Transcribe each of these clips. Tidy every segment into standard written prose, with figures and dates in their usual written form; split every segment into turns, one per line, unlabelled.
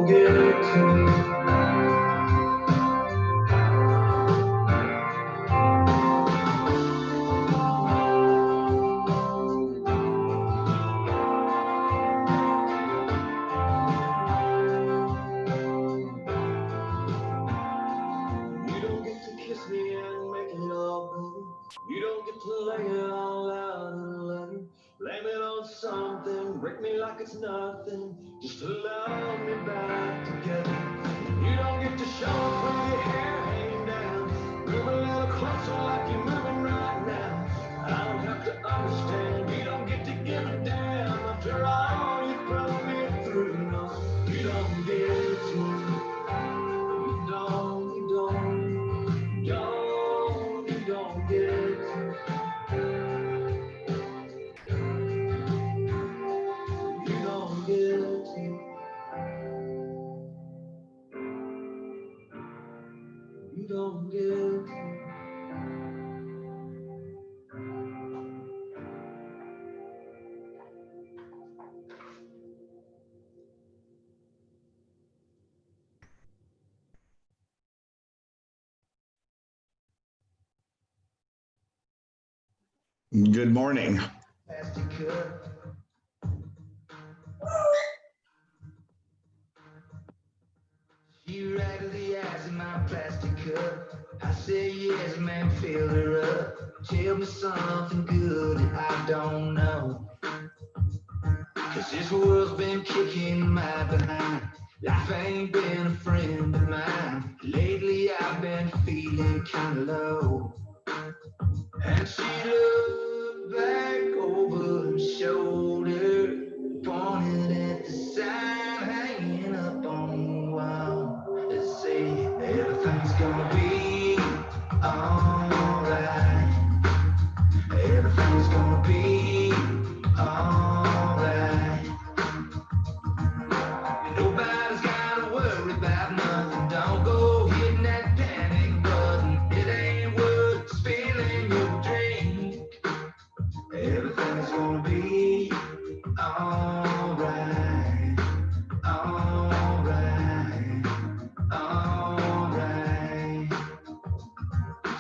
don't get to. You don't get to kiss me and make it all better. You don't get to lay it all out in a letter. Blame it on something, break me like it's nothing, just to love me back together. You don't get to show up with your hair hanging down, move a little closer like you're moving right now. I don't have to understand, you don't get to give a damn after all you put me through. No, you don't get to. You don't get to. You don't get to. You don't get to.
Good morning.
Plastic cup. She raggedy eyes in my plastic cup. I say yes, man, fill her up. Tell me something good that I don't know. Cause this world's been kicking my behind. Life ain't been a friend of mine. Lately I've been feeling kinda low. And she looked back over her shoulder, pointed at the sign hanging up on the wall. It said, everything's gonna be alright. Everything's gonna be alright. Nobody's gotta worry about nothing. Don't go hitting that panic button. It ain't worth spilling your drink. Everything's gonna be alright. Alright. Alright.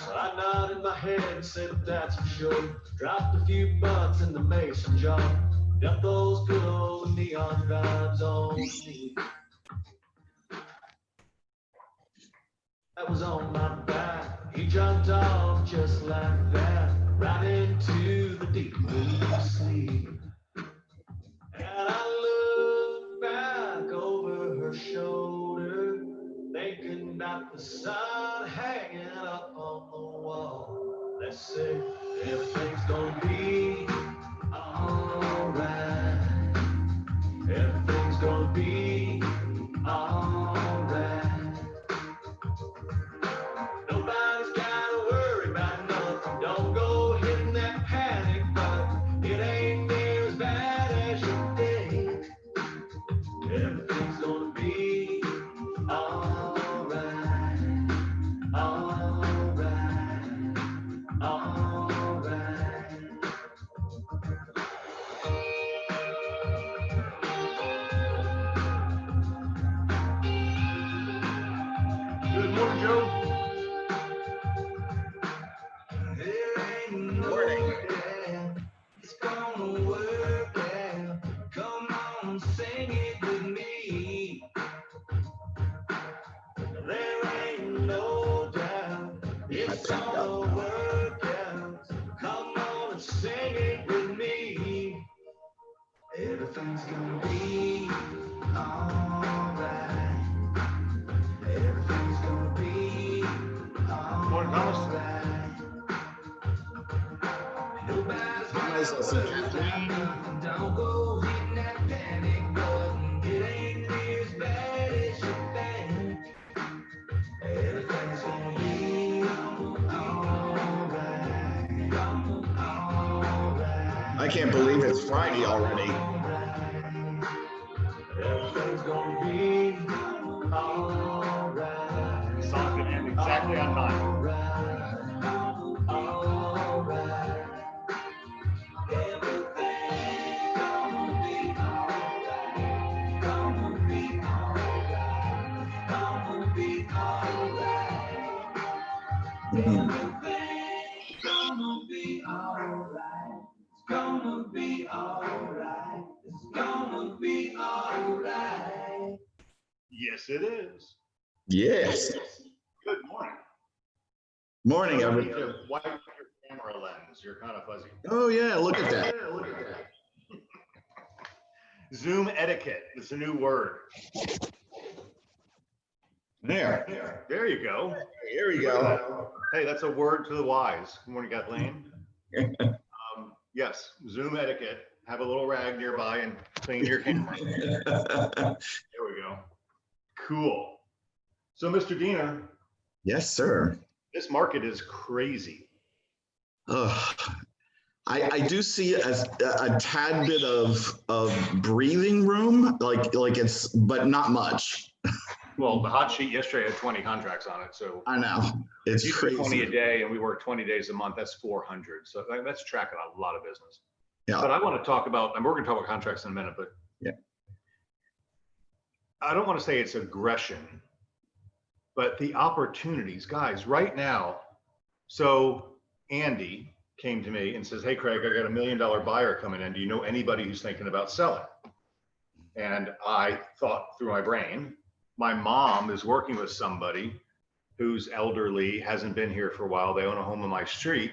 So I nodded my head and said that's for sure. Dropped a few bucks in the mason jar. Got those pillows and neon vibes on me. That was on my back. He jumped off just like that, right into the deep blue sleep. And I looked back over her shoulder, thinking about the sun hanging up on the wall. Let's say everything's gonna be alright. Everything's gonna be alright. Nobody's gotta worry about nothing. Don't go hitting that panic button. It ain't near as bad as you think. Everything's gonna be alright. Alright. Alright. Good morning, Joe. There ain't no doubt it's gonna work out. Come on, sing it with me. There ain't no doubt it's gonna work out. Come on and sing it with me. Everything's gonna be alright. Everything's gonna be alright. Nobody's gonna worry about nothing. Don't go hitting that panic button. It ain't near as bad as you think. Everything's gonna be alright. Alright.
I can't believe it's Friday already.
Everything's gonna be alright.
The song can end exactly on time.
Everything's gonna be alright. It's gonna be alright. It's gonna be alright.
Yes, it is.
Yes.
Good morning.
Morning,
You
everyone.
need to wipe your camera lens. You're kind of fuzzy.
Oh, yeah, look at that.
Zoom etiquette. It's a new word.
There.
There you go.
Here we go.
Hey, that's a word to the wise. Good morning, Kathleen. Yes, Zoom etiquette. Have a little rag nearby and clean your camera. There we go. Cool. So, Mr. Diener,
Yes, sir.
this market is crazy.
I do see a tad bit of breathing room, like it's, but not much.
Well, the hot sheet yesterday had 20 contracts on it. So
I know. It's
you do 20 a
crazy.
day and we work 20 days a month. That's 400. So that's tracking a lot of business.
Yeah.
But I want to talk about, and we're going to talk about contracts in a minute, but
Yeah.
I don't want to say it's aggression, but the opportunities, guys, right now. So Andy came to me and says, hey, Craig, I got $1 million buyer coming in. Do you know anybody who's thinking about selling? And I thought through my brain, my mom is working with somebody who's elderly, hasn't been here for a while. They own a home on my street.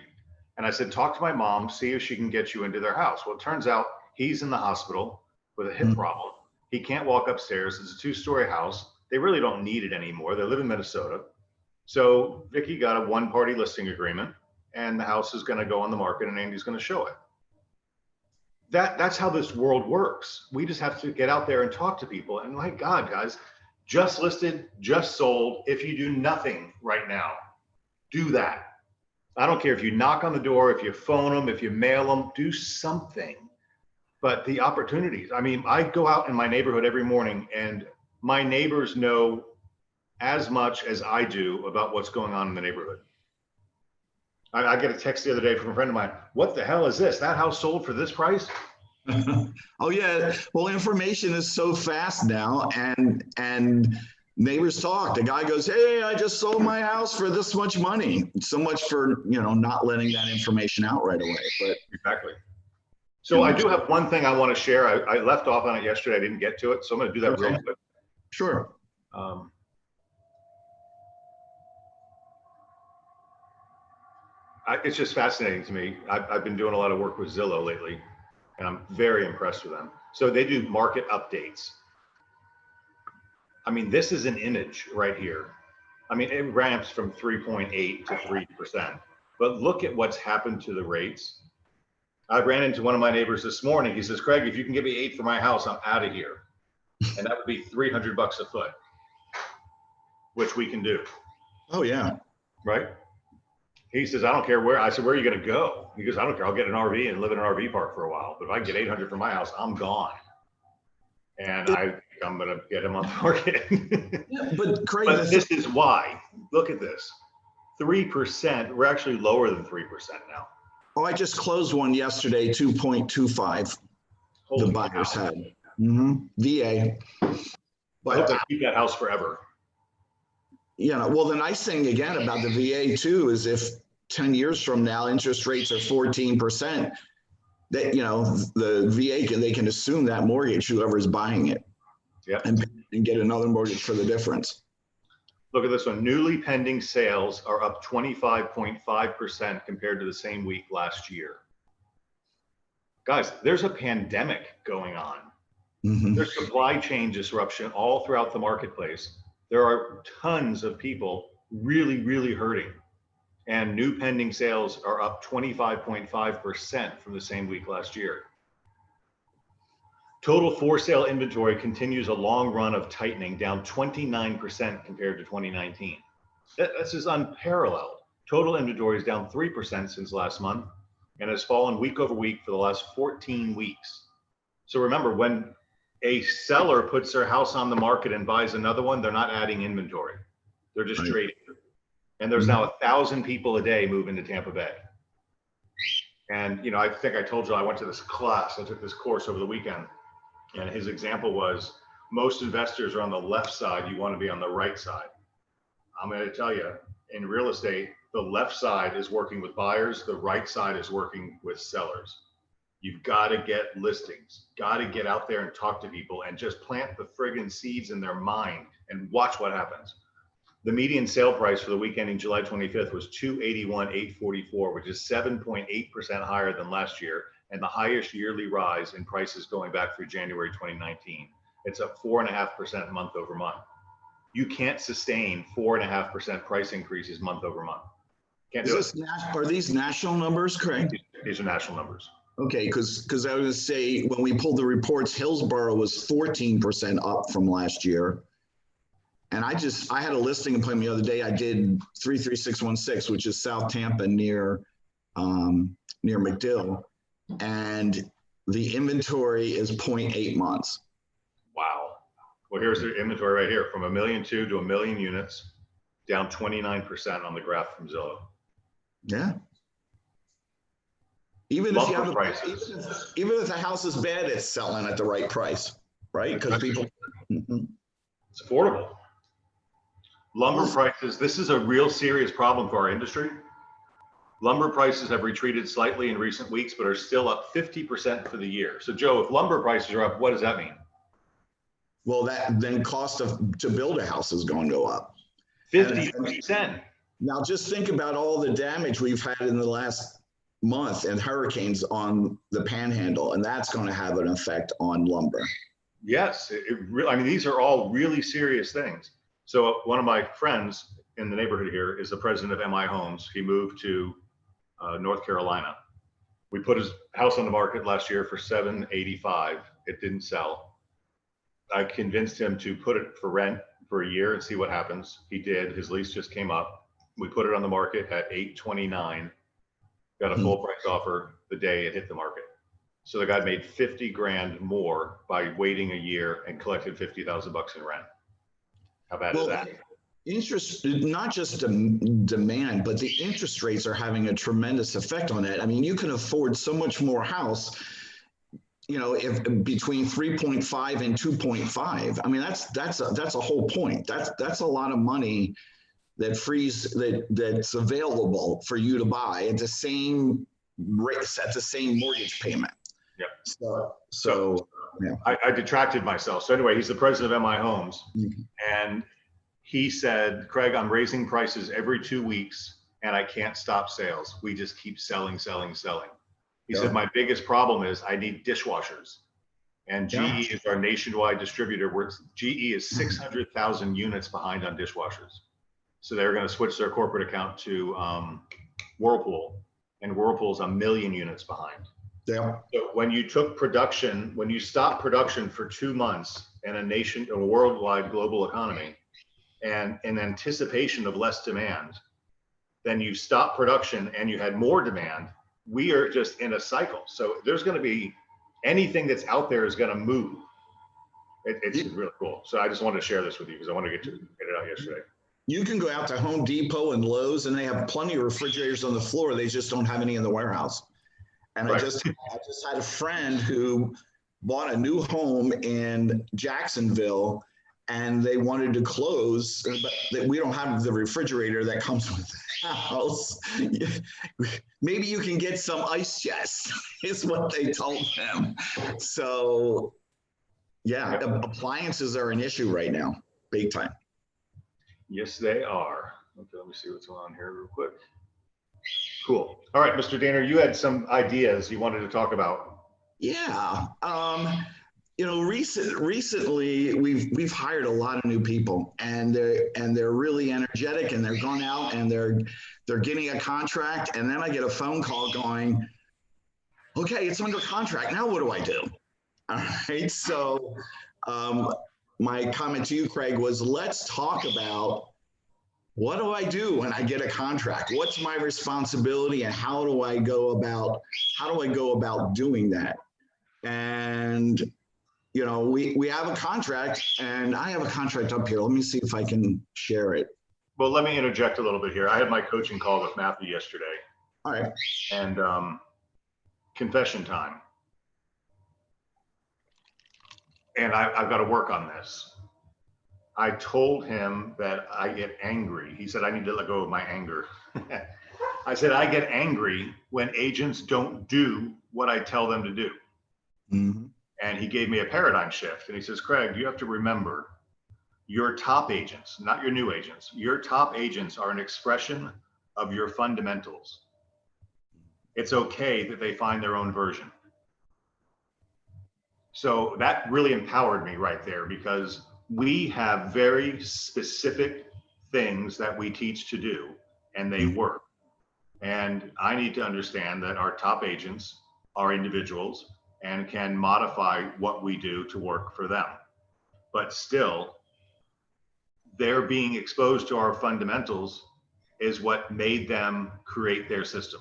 And I said, talk to my mom, see if she can get you into their house. Well, it turns out he's in the hospital with a hip problem. He can't walk upstairs. It's a 2-story house. They really don't need it anymore. They live in Minnesota. So Vicky got a 1-party listing agreement and the house is going to go on the market and Andy's going to show it. That's how this world works. We just have to get out there and talk to people. And my God, guys, just listed, just sold. If you do nothing right now, do that. I don't care if you knock on the door, if you phone them, if you mail them, do something. But the opportunities, I mean, I go out in my neighborhood every morning and my neighbors know as much as I do about what's going on in the neighborhood. I get a text the other day from a friend of mine. What the hell is this? That house sold for this price?
Oh, yeah. Well, information is so fast now, and neighbors talk. The guy goes, hey, I just sold my house for this much money. So much for, not letting that information out right away. But
exactly. So I do have one thing I want to share. I left off on it yesterday. I didn't get to it. So I'm going to do that real quick.
Sure.
It's just fascinating to me. I've been doing a lot of work with Zillow lately, and I'm very impressed with them. So they do market updates. I mean, this is an image right here. I mean, it ramps from 3.8 to 3%. But look at what's happened to the rates. I ran into one of my neighbors this morning. He says, Craig, if you can give me 8 for my house, I'm out of here. And that would be $300 a foot, which we can do.
Oh, yeah.
Right? He says, I don't care where. I said, where are you going to go? He goes, I don't care. I'll get an RV and live in an RV park for a while. But if I can get 800 for my house, I'm gone. And I'm going to get him on the market.
But Craig,
but this is why. Look at this. 3%. We're actually lower than 3% now.
Oh, I just closed one yesterday, 2.25.
Holy
The buyers
cow.
had. VA.
I hope they keep that house forever.
Well, the nice thing again about the VA too is if 10 years from now interest rates are 14%, that the VA they can assume that mortgage, whoever's buying it, and get another mortgage for the difference.
Look at this one. Newly pending sales are up 25.5% compared to the same week last year. Guys, there's a pandemic going on. There's supply chain disruption all throughout the marketplace. There are tons of people really, really hurting. And new pending sales are up 25.5% from the same week last year. Total for sale inventory continues a long run of tightening, down 29% compared to 2019. This is unparalleled. Total inventory is down 3% since last month and has fallen week over week for the last 14 weeks. So remember, when a seller puts their house on the market and buys another one, they're not adding inventory. They're just trading. And there's now 1,000 people a day moving to Tampa Bay. And, I think I told you I went to this class. I took this course over the weekend. And his example was, most investors are on the left side. You want to be on the right side. I'm going to tell you, in real estate, the left side is working with buyers, the right side is working with sellers. You've got to get listings, got to get out there and talk to people and just plant the friggin' seeds in their mind and watch what happens. The median sale price for the week ending July 25th was 281,844, which is 7.8% higher than last year and the highest yearly rise in prices going back through January 2019. It's up 4.5% month over month. You can't sustain 4.5% price increases month over month. Can't do it.
Are these national numbers, Craig?
These are national numbers.
Okay, because I was going to say, when we pulled the reports, Hillsborough was 14% up from last year. And I had a listing appointment the other day. I did 33616, which is South Tampa near McDill. And the inventory is 0.8 months.
Wow. Well, here's the inventory right here, from 1.2 million to 1 million units, down 29% on the graph from Zillow.
Yeah. Even if the house is bad, it's selling at the right price, right? Because people.
It's affordable. Lumber prices, this is a real serious problem for our industry. Lumber prices have retreated slightly in recent weeks, but are still up 50% for the year. So Joe, if lumber prices are up, what does that mean?
Well, then cost to build a house is going to go up.
50%.
Now just think about all the damage we've had in the last month and hurricanes on the Panhandle, and that's going to have an effect on lumber.
Yes, I mean, these are all really serious things. So one of my friends in the neighborhood here is the president of MI Homes. He moved to North Carolina. We put his house on the market last year for $785. It didn't sell. I convinced him to put it for rent for a year and see what happens. He did. His lease just came up. We put it on the market at $829. Got a full price offer the day it hit the market. So the guy made 50 grand more by waiting a year and collected 50,000 bucks in rent. How bad is that?
Interest, not just demand, but the interest rates are having a tremendous effect on it. I mean, you can afford so much more house, if between 3.5 and 2.5. I mean, that's a whole point. That's a lot of money that's available for you to buy at the same rates, at the same mortgage payment.
Yeah.
So yeah.
I detracted myself. So anyway, he's the president of MI Homes. Mm-hmm. And he said, Craig, I'm raising prices every 2 weeks and I can't stop sales. We just keep selling. He said, my biggest problem is I need dishwashers. And GE is our nationwide distributor. GE is 600,000 units behind on dishwashers. So they're going to switch their corporate account to Whirlpool, and Whirlpool's 1 million units behind.
Yeah.
So when you stop production for 2 months in a worldwide global economy, and in anticipation of less demand, then you stop production and you had more demand. We are just in a cycle. So there's going to be anything that's out there is going to move. It's really cool. So I just wanted to share this with you because I wanted to get it out yesterday.
You can go out to Home Depot and Lowe's and they have plenty of refrigerators on the floor. They just don't have any in the warehouse. And right. I just had a friend who bought a new home in Jacksonville and they wanted to close, but we don't have the refrigerator that comes with the house. Maybe you can get some ice chests, is what they told him. So, yeah, appliances are an issue right now, big time.
Yes, they are. Okay, let me see what's going on here real quick. Cool. All right, Mr. Danner, you had some ideas you wanted to talk about.
Yeah. Recently we've hired a lot of new people, and they're really energetic, and they're going out and they're getting a contract, and then I get a phone call going, okay, it's under contract. Now what do I do? All right. So my comment to you, Craig, was let's talk about what do I do when I get a contract? What's my responsibility, and how do I go about doing that? And we have a contract, and I have a contract up here. Let me see if I can share it.
Well, let me interject a little bit here. I had my coaching call with Matthew yesterday.
All right.
And confession time. And I've got to work on this. I told him that I get angry. He said, I need to let go of my anger. I said, I get angry when agents don't do what I tell them to do.
Mm-hmm.
And he gave me a paradigm shift. And he says, Craig, you have to remember your top agents, not your new agents. Your top agents are an expression of your fundamentals. It's okay that they find their own version. So that really empowered me right there, because we have very specific things that we teach to do, and they work. And I need to understand that our top agents are individuals and can modify what we do to work for them. But still, their being exposed to our fundamentals is what made them create their system.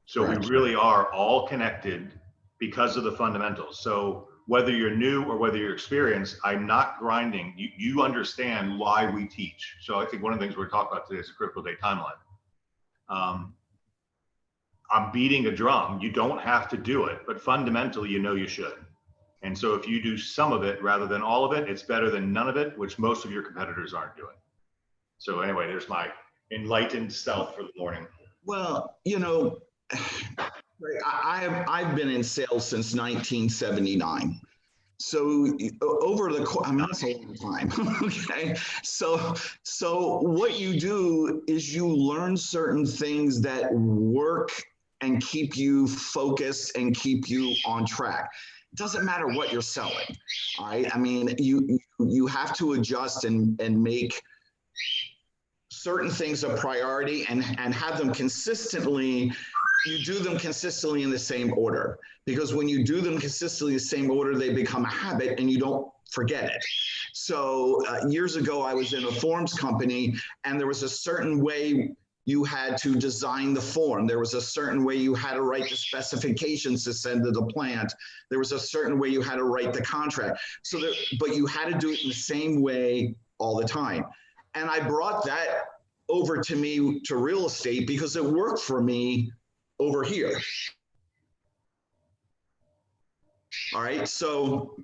So we really are all connected because of the fundamentals. So whether you're new or whether you're experienced, I'm not grinding. You understand why we teach. So I think one of the things we're talking about today is a critical day timeline. I'm beating a drum. You don't have to do it, but fundamentally, you know you should. And so if you do some of it rather than all of it, it's better than none of it, which most of your competitors aren't doing. So anyway, there's my enlightened self for the morning.
Well, you know, I've been in sales since 1979. So over the, I mean, that's a long time. Okay. So what you do is you learn certain things that work and keep you focused and keep you on track. It doesn't matter what you're selling. All right. I mean, you have to adjust and make certain things a priority and have them consistently. You do them consistently in the same order, because when you do them consistently in the same order, they become a habit and you don't forget it. So years ago, I was in a forms company, and there was a certain way you had to design the form. There was a certain way you had to write the specifications to send to the plant. There was a certain way you had to write the contract. So that, but you had to do it in the same way all the time. And I brought that over to me to real estate because it worked for me over here. All right. So,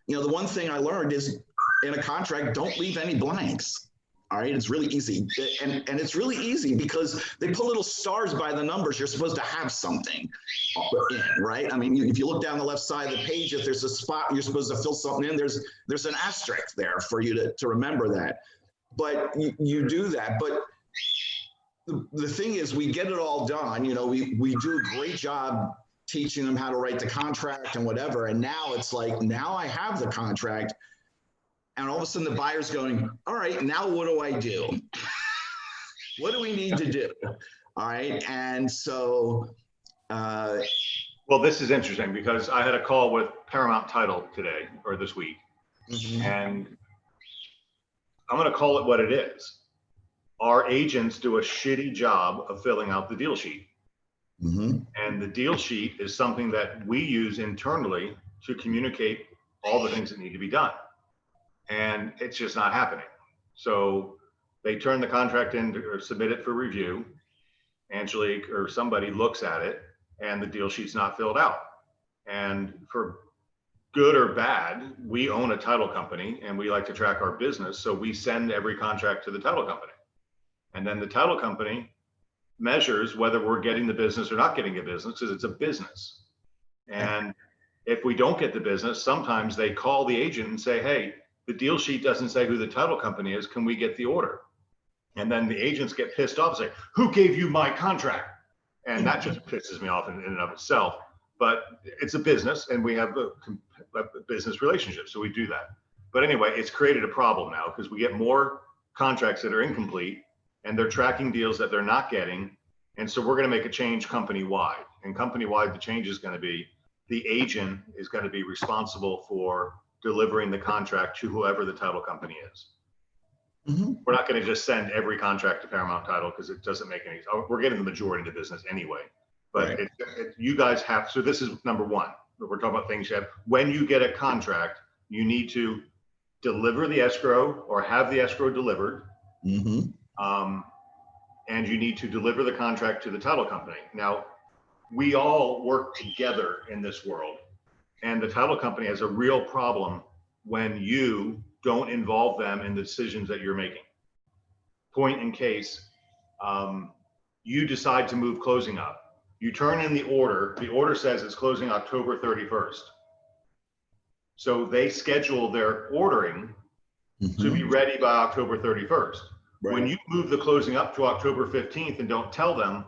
you know, the one thing I learned is in a contract, don't leave any blanks. All right. It's really easy. And it's really easy because they put little stars by the numbers. You're supposed to have something in, right? I mean, if you look down the left side of the page, if there's a spot you're supposed to fill something in, there's an asterisk there for you to remember that. But you do that. But the thing is, we get it all done. You know, we do a great job teaching them how to write the contract and whatever. And now it's like, now I have the contract. And all of a sudden the buyer's going, all right, now what do I do? What do we need to do? All right. And so.
Well, this is interesting because I had a call with Paramount Title today or this week. Mm-hmm. And I'm going to call it what it is. Our agents do a shitty job of filling out the deal sheet. Mm-hmm. And the deal sheet is something that we use internally to communicate all the things that need to be done. And it's just not happening. So they turn the contract in or submit it for review. Angelique or somebody looks at it and the deal sheet's not filled out. And for good or bad, we own a title company and we like to track our business. So we send every contract to the title company. And then the title company measures whether we're getting the business or not getting a business, because it's a business. And if we don't get the business, sometimes they call the agent and say, hey, the deal sheet doesn't say who the title company is. Can we get the order? And then the agents get pissed off and say, who gave you my contract? And that just pisses me off in and of itself. But it's a business and we have a business relationship. So we do that. But anyway, it's created a problem now because we get more contracts that are incomplete and they're tracking deals that they're not getting. And so we're going to make a change company-wide. And company-wide, the change is going to be the agent is going to be responsible for delivering the contract to whoever the title company is. Mm-hmm. We're not going to just send every contract to Paramount Title because it doesn't make any sense. We're getting the majority of the business anyway. But right. You guys have, so this is number one. We're talking about things you have. When you get a contract, you need to deliver the escrow or have the escrow delivered. Mm-hmm. And you need to deliver the contract to the title company. Now, we all work together in this world. And the title company has a real problem when you don't involve them in the decisions that you're making. Point in case, you decide to move closing up. You turn in the order says it's closing October 31st. So they schedule their ordering to be ready by October 31st.
Right.
When you move the closing up to October 15th and don't tell them,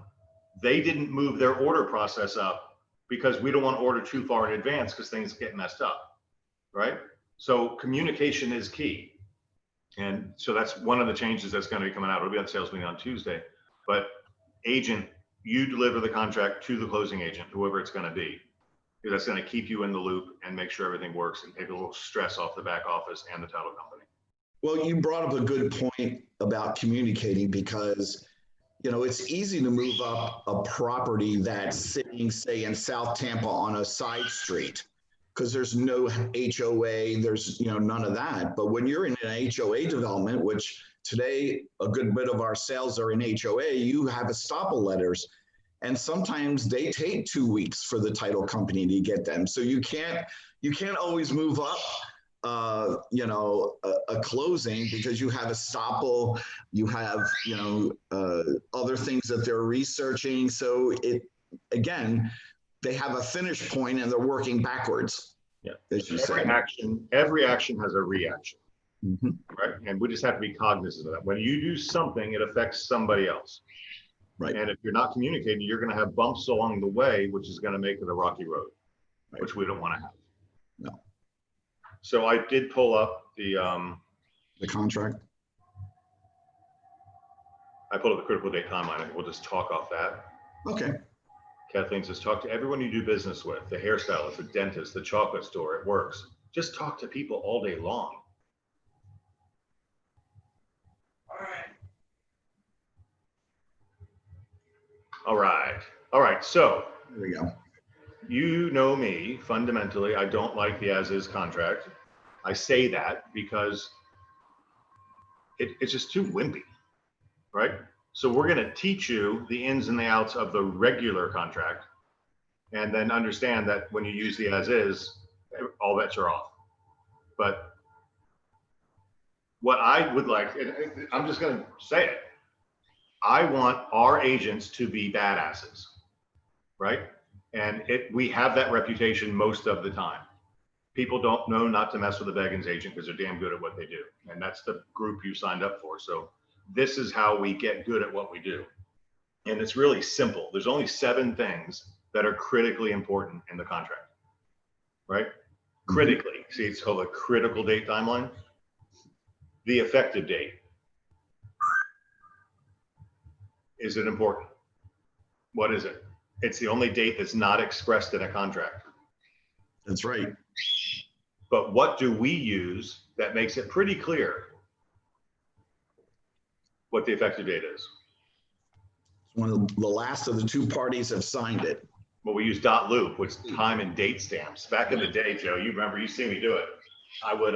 they didn't move their order process up because we don't want to order too far in advance because things get messed up, right? So communication is key. And so that's one of the changes that's going to be coming out. It'll be on sales meeting on Tuesday. But agent, you deliver the contract to the closing agent, whoever it's going to be. Because that's going to keep you in the loop and make sure everything works and take a little stress off the back office and the title company.
Well, you brought up a good point about communicating because, you know, it's easy to move up a property that's sitting, say, in South Tampa on a side street because there's no HOA, there's, you know, none of that. But when you're in an HOA development, which today a good bit of our sales are in HOA, you have estoppel letters. And sometimes they take 2 weeks for the title company to get them. So you can't always move up a closing because you have estoppel, you have, other things that they're researching. So again, they have a finish point and they're working backwards.
Yeah.
As you
Every action has a reaction,
Mm-hmm.
right? And we just have to be cognizant of that. When you do something, it affects somebody else.
Right.
And if you're not communicating, you're going to have bumps along the way, which is going to make it a rocky road,
Right.
which we don't want to have.
No.
So I did pull up the
contract.
I pulled up the critical date timeline. I think we'll just talk off that.
Okay.
Kathleen says, talk to everyone you do business with, the hairstylist, the dentist, the chocolate store. It works. Just talk to people all day long. All right. So
There we go.
you know me, fundamentally, I don't like the as-is contract. I say that because it's just too wimpy, right? So we're going to teach you the ins and the outs of the regular contract and then understand that when you use the as-is, all bets are off. But what I would like, and I'm just going to say it, I want our agents to be badasses, right? And we have that reputation most of the time. People don't know not to mess with a Beggins agent because they're damn good at what they do. And that's the group you signed up for. So this is how we get good at what we do. And it's really simple. There's only 7 things that are critically important in the contract, right? Mm-hmm. Critically. See, it's called a critical date timeline. The effective date. Is it important? What is it? It's the only date that's not expressed in a contract.
That's right.
But what do we use that makes it pretty clear what the effective date is?
One of the last of the 2 parties have signed it.
Well, we use dot loop, which is time and date stamps. Back in the day, Joe, you remember, you see me do it. I would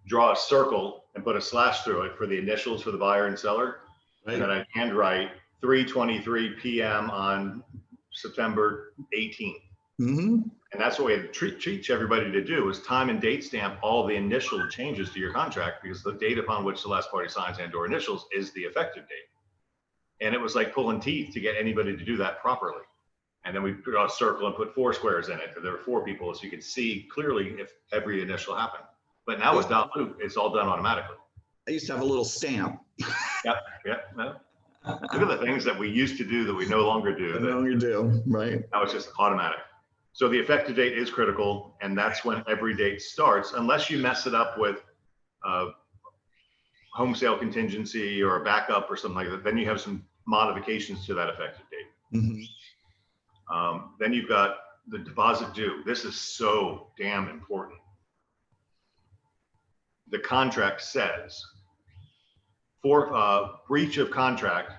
draw a circle and put a slash through it for the initials for the buyer and seller. Right. And then I'd handwrite 3:23 p.m. on September 18th. Mm-hmm. And that's what we had to teach everybody to do, is time and date stamp all the initial changes to your contract, because the date upon which the last party signs and/or initials is the effective date. And it was like pulling teeth to get anybody to do that properly. And then we draw a circle and put 4 squares in it. There were 4 people, so you could see clearly if every initial happened. But now with dot loop, it's all done automatically.
I used to have a little stamp.
Yep. Look at the things that we used to do that we no longer do.
Right.
Now it's just automatic. So the effective date is critical, and that's when every date starts, unless you mess it up with home sale contingency or a backup or something like that. Then you have some modifications to that effective date. Mm-hmm. Then you've got the deposit due. This is so damn important. The contract says, for breach of contract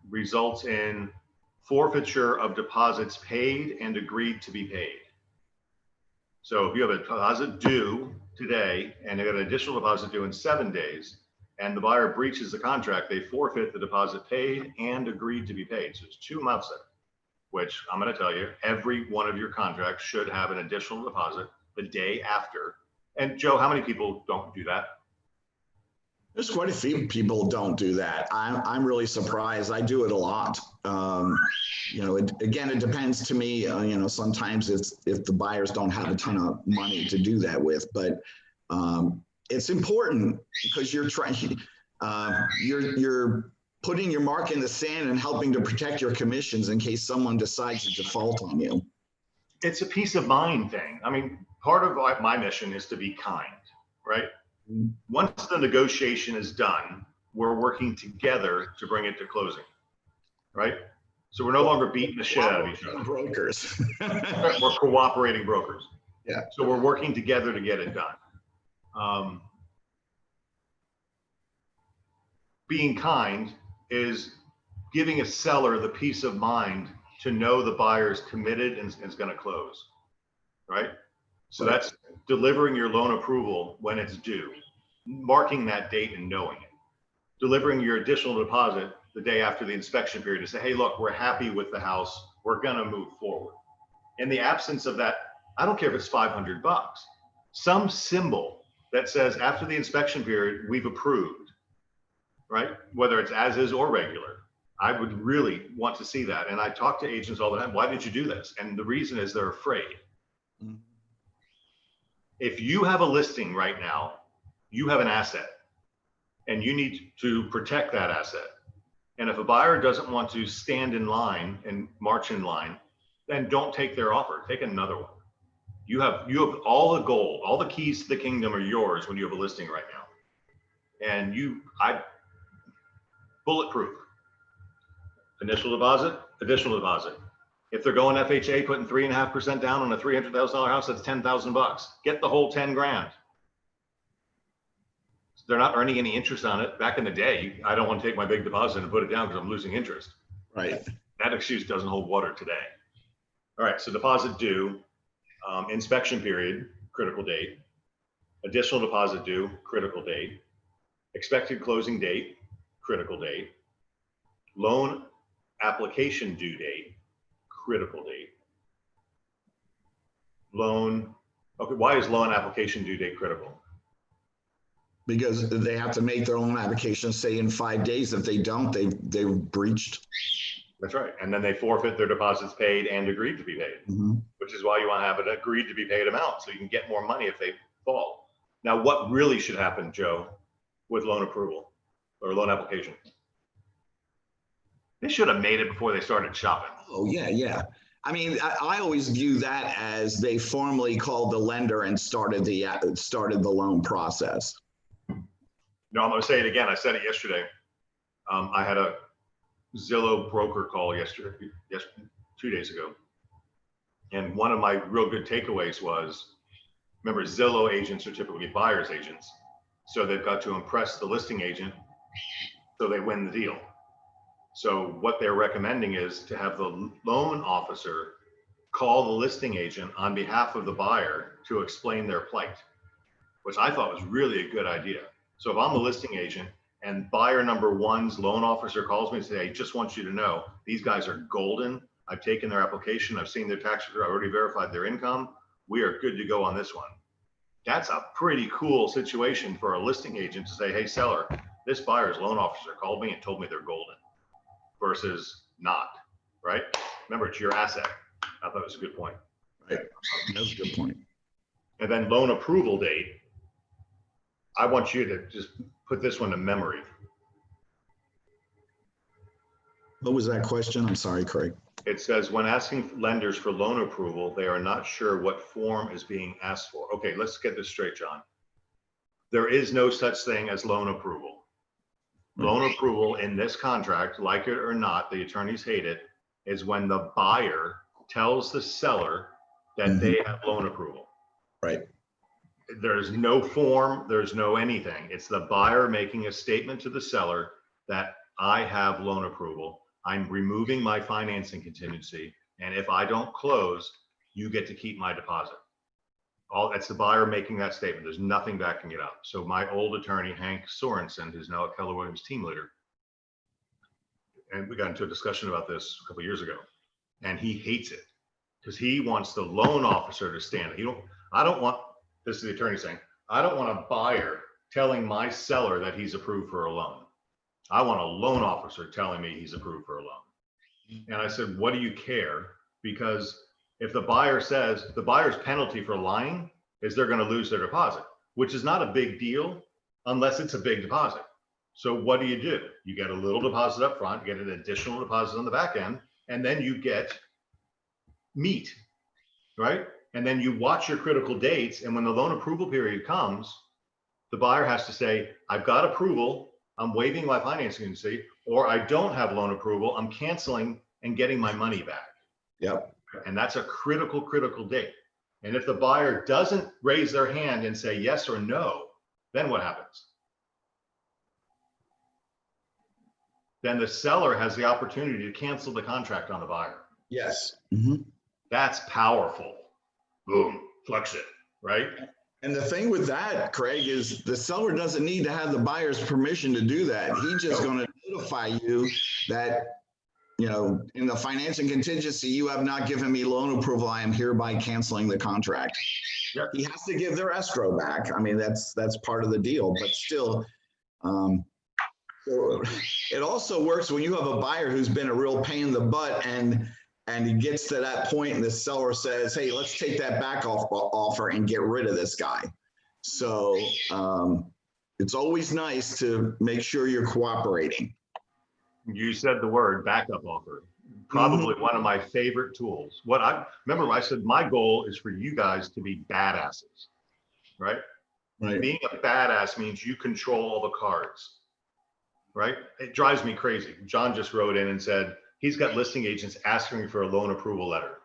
results in forfeiture of deposits paid and agreed to be paid. So if you have a deposit due today and you got an additional deposit due in 7 days, and the buyer breaches the contract, they forfeit the deposit paid and agreed to be paid. So it's 2 months there, which I'm going to tell you, every one of your contracts should have an additional deposit the day after And Joe, how many people don't do that?
There's quite a few people don't do that. I'm really surprised. I do it a lot. Again, it depends to me. Sometimes if the buyers don't have a ton of money to do that with, but it's important because you're trying. You're putting your mark in the sand and helping to protect your commissions in case someone decides to default on you.
It's a peace of mind thing. I mean, part of my mission is to be kind, right? Once the negotiation is done, we're working together to bring it to closing, right? So we're no longer beating the shit out of each other.
Brokers.
We're cooperating brokers.
Yeah.
So we're working together to get it done. Being kind is giving a seller the peace of mind to know the buyer is committed and is going to close, right? So that's delivering your loan approval when it's due, marking that date and knowing it, delivering your additional deposit the day after the inspection period to say, hey, look, we're happy with the house. We're going to move forward. In the absence of that, I don't care if it's $500, some symbol that says after the inspection period, we've approved, right? Whether it's as is or regular. I would really want to see that. And I talk to agents all the time. Why did you do this? And the reason is they're afraid. Mm-hmm. If you have a listing right now, you have an asset and you need to protect that asset. And if a buyer doesn't want to stand in line and march in line, then don't take their offer, take another one. You have all the gold, all the keys to the kingdom are yours when you have a listing right now. And bulletproof. Initial deposit, additional deposit. If they're going FHA, putting 3.5% down on a $300,000 house, that's $10,000. Get the whole 10 grand. They're not earning any interest on it. Back in the day, I don't want to take my big deposit and put it down because I'm losing interest.
Right.
That excuse doesn't hold water today. All right, so deposit due, inspection period, critical date, additional deposit due, critical date, expected closing date, critical date, loan application due date, critical date. Why is loan application due date critical?
Because they have to make their own application, say in 5 days. If they don't, they've breached.
That's right. And then they forfeit their deposits paid and agreed to be paid, mm-hmm. which is why you want to have an agreed to be paid amount so you can get more money if they fall. Now, what really should happen, Joe, with loan approval or loan application? They should have made it before they started shopping.
Oh, yeah. I mean, I always view that as they formally called the lender and started the loan process.
No, I'm going to say it again. I said it yesterday. I had a Zillow broker call yesterday, 2 days ago. And one of my real good takeaways was, remember, Zillow agents are typically buyer's agents. So they've got to impress the listing agent so they win the deal. So what they're recommending is to have the loan officer call the listing agent on behalf of the buyer to explain their plight, which I thought was really a good idea. So if I'm the listing agent and buyer number one's loan officer calls me and says, I just want you to know, these guys are golden. I've taken their application. I've seen their tax return. I already verified their income. We are good to go on this one. That's a pretty cool situation for a listing agent to say, hey, seller, this buyer's loan officer called me and told me they're golden. Versus not, right? Remember, it's your asset. I thought it was a good point.
Right, that's a good point.
And then loan approval date. I want you to just put this one to memory.
What was that question? I'm sorry, Craig.
It says, when asking lenders for loan approval, they are not sure what form is being asked for. Okay, let's get this straight, John. There is no such thing as loan approval. Loan approval in this contract, like it or not, the attorneys hate it, is when the buyer tells the seller that mm-hmm. they have loan approval.
Right.
There's no form, there's no anything. It's the buyer making a statement to the seller that I have loan approval. I'm removing my financing contingency. And if I don't close, you get to keep my deposit. That's the buyer making that statement. There's nothing backing it up. So my old attorney, Hank Sorensen, who's now a Keller Williams team leader, and we got into a discussion about this a couple of years ago, and he hates it because he wants the loan officer to stand. I don't want this is the attorney saying, I don't want a buyer telling my seller that he's approved for a loan. I want a loan officer telling me he's approved for a loan. And I said, what do you care? Because if the buyer says the buyer's penalty for lying is they're going to lose their deposit, which is not a big deal unless it's a big deposit. So what do? You get a little deposit up front, you get an additional deposit on the back end, and then you get meat, right? And then you watch your critical dates. And when the loan approval period comes, the buyer has to say, I've got approval, I'm waiving my financing agency, or I don't have loan approval, I'm canceling and getting my money back.
Yep.
And that's a critical date. And if the buyer doesn't raise their hand and say yes or no, then what happens? Then the seller has the opportunity to cancel the contract on the buyer.
Yes. Mm-hmm.
That's powerful. Boom, flex it, right?
And the thing with that, Craig, is the seller doesn't need to have the buyer's permission to do that. He's just going to notify you that, you know, in the financing contingency, you have not given me loan approval. I am hereby canceling the contract.
Yep.
He has to give their escrow back. I mean, that's part of the deal, but still, so it also works when you have a buyer who's been a real pain in the butt and he gets to that point and the seller says, hey, let's take that back off offer and get rid of this guy. So it's always nice to make sure you're cooperating.
You said the word backup offer, probably one of my favorite tools. I said, my goal is for you guys to be badasses, right?
Right.
Being a badass means you control all the cards, right? It drives me crazy. John just wrote in and said, he's got listing agents asking for a loan approval letter.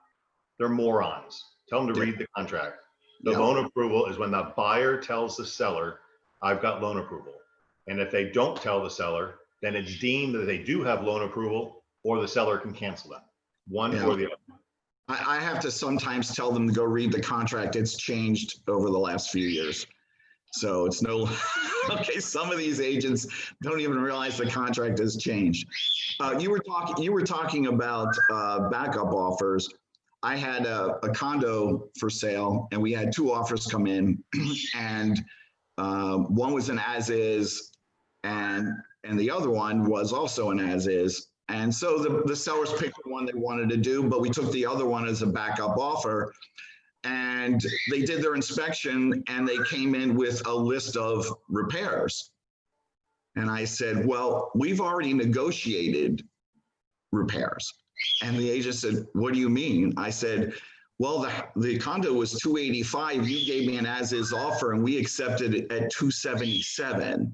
They're morons. Tell them to read the contract. The loan approval is when the buyer tells the seller, I've got loan approval. And if they don't tell the seller, then it's deemed that they do have loan approval or the seller can cancel them. One or the other.
I have to sometimes tell them to go read the contract. It's changed over the last few years. So it's no, okay, some of these agents don't even realize the contract has changed. You were talking about backup offers. I had a condo for sale and we had two offers come in and one was an as is and the other one was also an as is. And so the sellers picked the one they wanted to do, but we took the other one as a backup offer. And they did their inspection and they came in with a list of repairs. And I said, well, we've already negotiated repairs. And the agent said, what do you mean? I said, well, the condo was 285. You gave me an as-is offer and we accepted it at 277.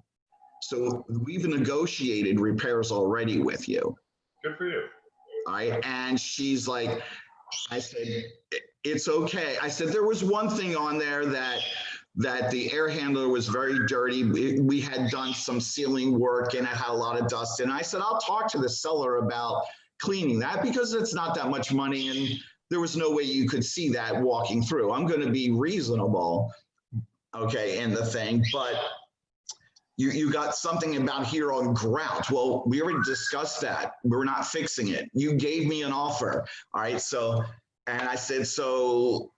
So we've negotiated repairs already with you.
Good for you.
And she's like, I said, it's okay. I said, there was one thing on there that the air handler was very dirty. We had done some ceiling work and it had a lot of dust. And I said, I'll talk to the seller about cleaning that because it's not that much money. And there was no way you could see that walking through. I'm going to be reasonable, okay, in the thing, but you got something about here on grout. Well, we already discussed that. We're not fixing it. You gave me an offer. All right. So, and I said, so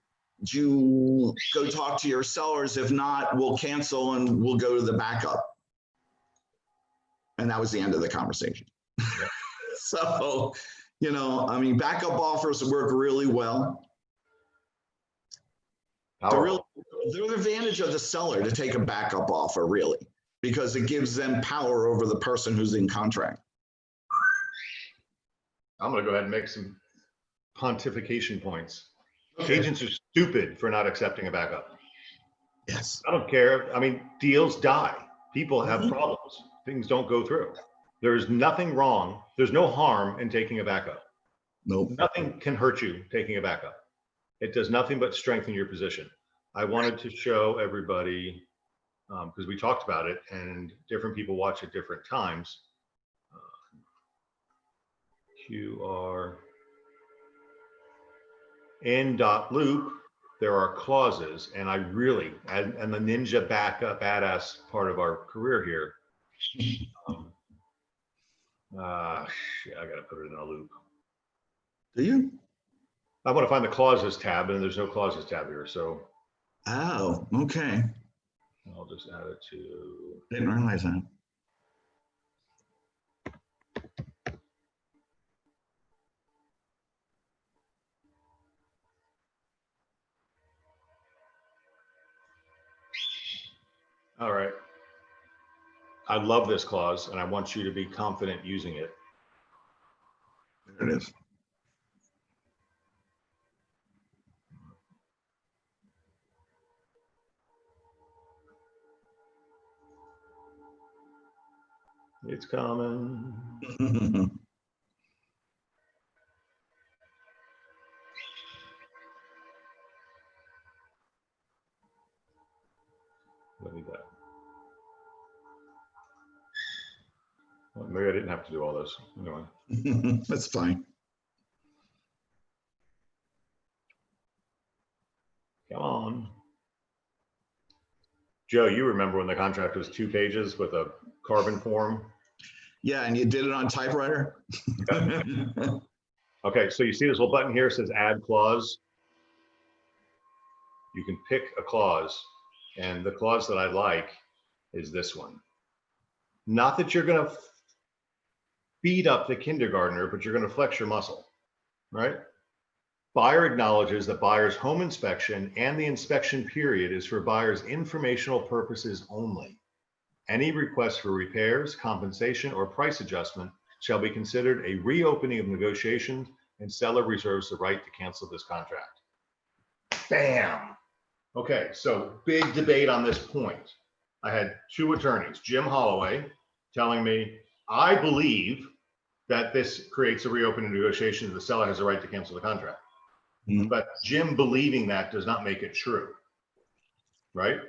do you go talk to your sellers? If not, we'll cancel and we'll go to the backup. And that was the end of the conversation. Yeah. So, you know, I mean, backup offers work really well. They're the advantage of the seller to take a backup offer, really, because it gives them power over the person who's in contract.
I'm going to go ahead and make some pontification points. Okay. Agents are stupid for not accepting a backup.
Yes.
I don't care. I mean, deals die. People have problems. Things don't go through. There's nothing wrong. There's no harm in taking a backup.
Nope.
Nothing can hurt you taking a backup. It does nothing but strengthen your position. I wanted to show everybody, because we talked about it and different people watch at different times. QR in .loop, there are clauses, and I really, and the ninja backup badass part of our career here. Shit, I gotta put it in a loop.
Do you?
I want to find the clauses tab, and there's no clauses tab here. So
Oh, okay.
I'll just add it to,
Didn't realize that.
all right. I love this clause and I want you to be confident using it.
There it is.
It's coming. Let me that. Well, maybe I didn't have to do all this. Anyway,
That's fine.
come on. Joe, you remember when the contract was 2 pages with a carbon form?
Yeah, and you did it on typewriter?
Okay, so you see this little button here, it says add clause. You can pick a clause, and the clause that I like is this one. Not that you're going to beat up the kindergartner, but you're going to flex your muscle, right? Buyer acknowledges that buyer's home inspection and the inspection period is for buyer's informational purposes only. Any request for repairs, compensation, or price adjustment shall be considered a reopening of negotiations, and seller reserves the right to cancel this contract. Bam. Okay, so big debate on this point. I had 2 attorneys, Jim Holloway telling me, I believe that this creates a reopening negotiation, the seller has a right to cancel the contract.
Mhm.
But Jim believing that does not make it true, right?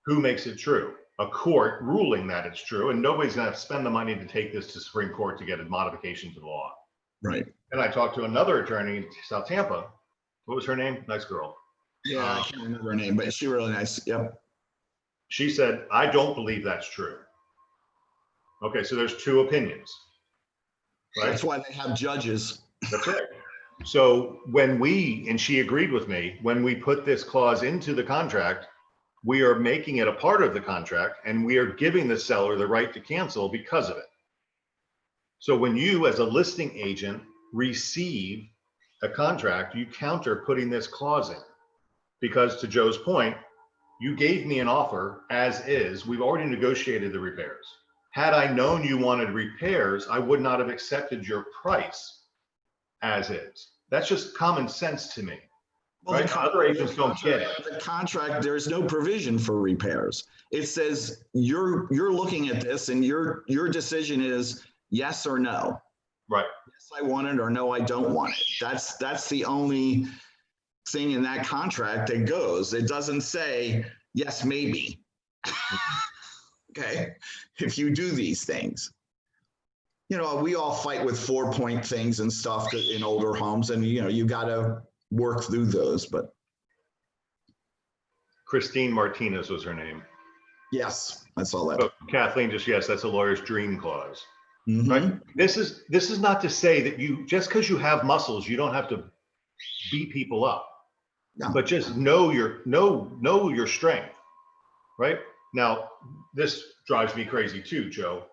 Who makes it true? A court ruling that it's true, and nobody's going to spend the money to take this to Supreme Court to get a modification to the law.
Right.
And I talked to another attorney in South Tampa. What was her name? Nice girl.
Yeah, I can't remember her name, but she really nice. Yep.
She said, I don't believe that's true. Okay, so there's 2 opinions, right?
That's why they have judges.
That's right. So when we, and she agreed with me, when we put this clause into the contract, we are making it a part of the contract and we are giving the seller the right to cancel because of it. So when you as a listing agent receive a contract, you counter putting this clause in, because to Joe's point, you gave me an offer as is. We've already negotiated the repairs. Had I known you wanted repairs, I would not have accepted your price as is. That's just common sense to me.
Well,
Right? Other agents don't get it.
The contract, there is no provision for repairs. It says you're looking at this and your decision is yes or no.
Right.
Yes, I want it, or no, I don't want it. That's the only thing in that contract that goes. It doesn't say yes, maybe. Okay, if you do these things. You know, we all fight with 4-point things and stuff in older homes, and you got to work through those. But
Christine Martinez was her name.
yes, I saw that.
Oh, Kathleen, just yes, that's a lawyer's dream clause.
Mhm.
Right? This is not to say that you, just because you have muscles, you don't have to beat people up.
No.
But just know your strength. Right? Now, this drives me crazy too, Joe.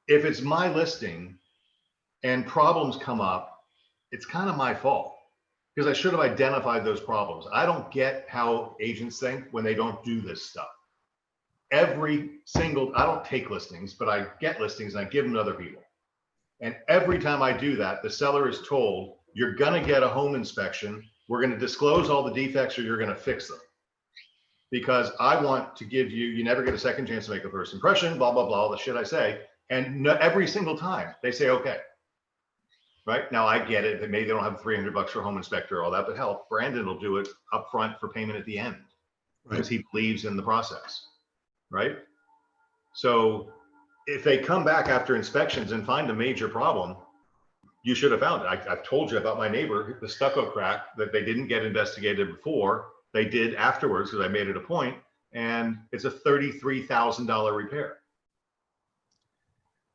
If it's my listing and problems come up, it's kind of my fault, because I should have identified those problems. I don't get how agents think when they don't do this stuff. I don't take listings, but I get listings and I give them to other people. And every time I do that, the seller is told, you're going to get a home inspection. We're going to disclose all the defects or you're going to fix them. Because I want to give you, you never get a second chance to make a first impression, blah, blah, blah, all the shit I say. And every single time they say, okay. Right now, I get it that maybe they don't have $300 for a home inspector or all that, but hell, Brandon will do it up front for payment at the end, because he believes in the process. Right. So if they come back after inspections and find a major problem, you should have found it. I've told you about my neighbor, the stucco crack that they didn't get investigated before. They did afterwards, because I made it a point, and it's a $33,000 repair.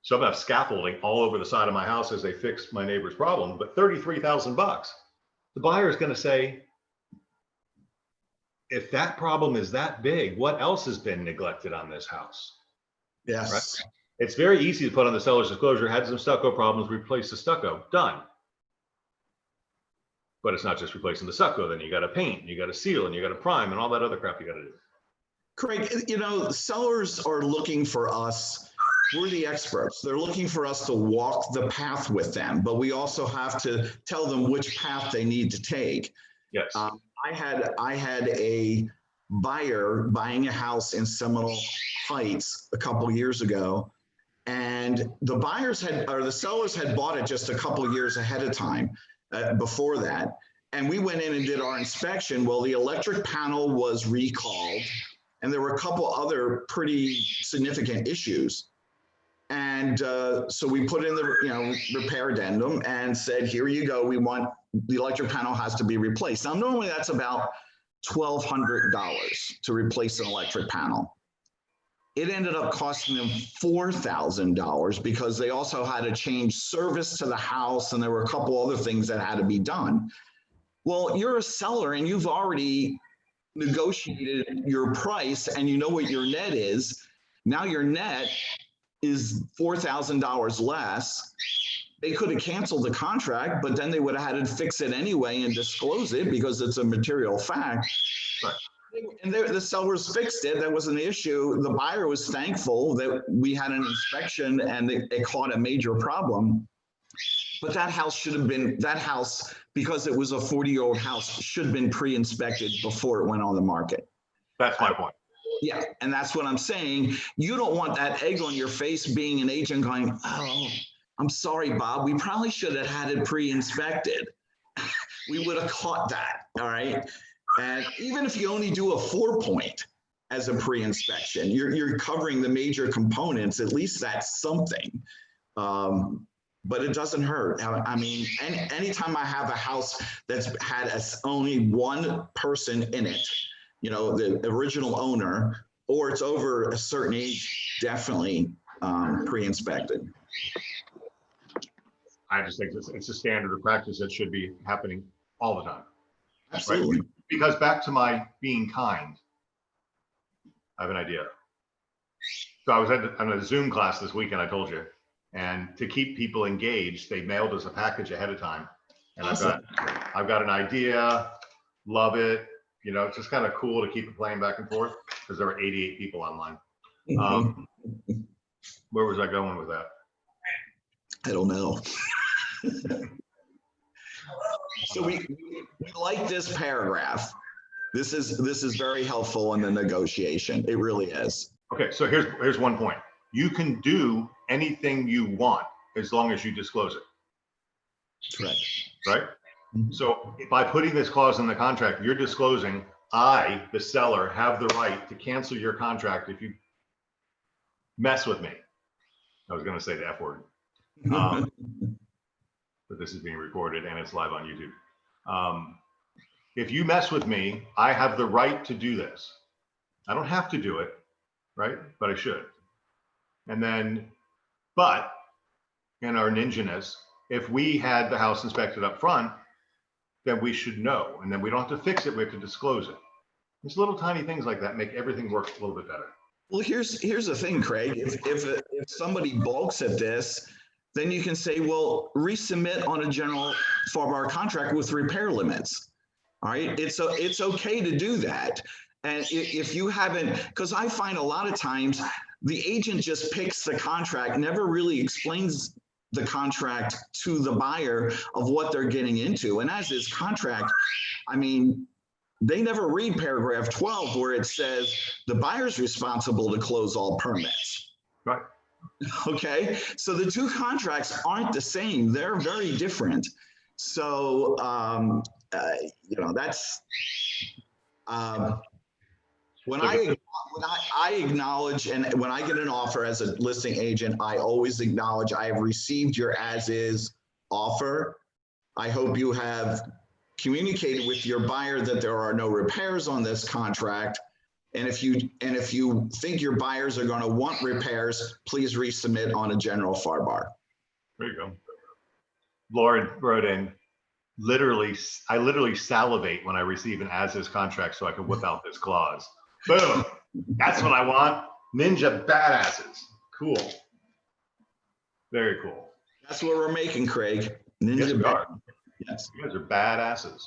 So I'm gonna have scaffolding all over the side of my house as they fix my neighbor's problem, but $33,000. The buyer is going to say, if that problem is that big, what else has been neglected on this house?
Yes.
Right? It's very easy to put on the seller's disclosure, had some stucco problems, replace the stucco, done. But it's not just replacing the stucco, then you got to paint, you got to seal, and you got to prime, and all that other crap you got to do.
Craig, you know, sellers are looking for us. We're the experts. They're looking for us to walk the path with them, but we also have to tell them which path they need to take.
Yes.
I had a buyer buying a house in Seminole Heights a couple years ago, and the sellers had bought it just a couple years ahead of time before that. And we went in and did our inspection. Well, the electric panel was recalled, and there were a couple other pretty significant issues. And so we put in the repair addendum and said, here you go. We want the electric panel has to be replaced. Now, normally that's about $1,200 to replace an electric panel. It ended up costing them $4,000 because they also had to change service to the house, and there were a couple other things that had to be done. Well, you're a seller and you've already negotiated your price and you know what your net is. Now your net is $4,000 less. They could have canceled the contract, but then they would have had to fix it anyway and disclose it because it's a material fact.
Right.
And the sellers fixed it. That wasn't the issue. The buyer was thankful that we had an inspection and it caught a major problem. But that house should have been, because it was a 40-year-old house, should have been pre-inspected before it went on the market.
That's my point.
Yeah, and that's what I'm saying. You don't want that egg on your face being an agent going, oh, I'm sorry, Bob, we probably should have had it pre-inspected. We would have caught that, all right? And even if you only do a 4-point as a pre-inspection, you're covering the major components, at least that's something. But it doesn't hurt. I mean, anytime I have a house that's had only one person in it, you know, the original owner, or it's over a certain age, definitely pre-inspected.
I just think it's a standard of practice that should be happening all the time.
Absolutely.
Right? Because back to my being kind, I have an idea. So I was on a Zoom class this weekend, I told you, and to keep people engaged, they mailed us a package ahead of time. And
Awesome.
I've got an idea, love it. You know, it's just kind of cool to keep it playing back and forth because there were 88 people online. Where was I going with that?
I don't know. So we like this paragraph. This is very helpful in the negotiation. It really is.
Okay, so here's one point. You can do anything you want as long as you disclose it.
Correct.
Right? Mm-hmm. So by putting this clause in the contract, you're disclosing, I, the seller, have the right to cancel your contract if you mess with me. I was going to say the F word. But this is being recorded and it's live on YouTube. If you mess with me, I have the right to do this. I don't have to do it, right? But I should. And then, but in our ninja-ness, if we had the house inspected up front, then we should know. And then we don't have to fix it, we have to disclose it. These little tiny things like that make everything work a little bit better.
Well, here's the thing, Craig. If somebody balks at this, then you can say, well, resubmit on a general FAR/BAR contract with repair limits. All right, it's okay to do that. And if you haven't, because I find a lot of times the agent just picks the contract, never really explains the contract to the buyer of what they're getting into. And as is contract, I mean, they never read paragraph 12 where it says the buyer's responsible to close all permits.
Right.
Okay, so the two contracts aren't the same. They're very different. So, you know, that's when I acknowledge, and when I get an offer as a listing agent, I always acknowledge I have received your as-is offer. I hope you have communicated with your buyer that there are no repairs on this contract. And if you think your buyers are going to want repairs, please resubmit on a general FAR/BAR.
There you go. Lauren wrote in, I literally salivate when I receive an as-is contract so I can whip out this clause. Boom. That's what I want. Ninja badasses. Cool. Very cool.
That's what we're making, Craig.
Yes, we are.
Yes.
You guys are badasses.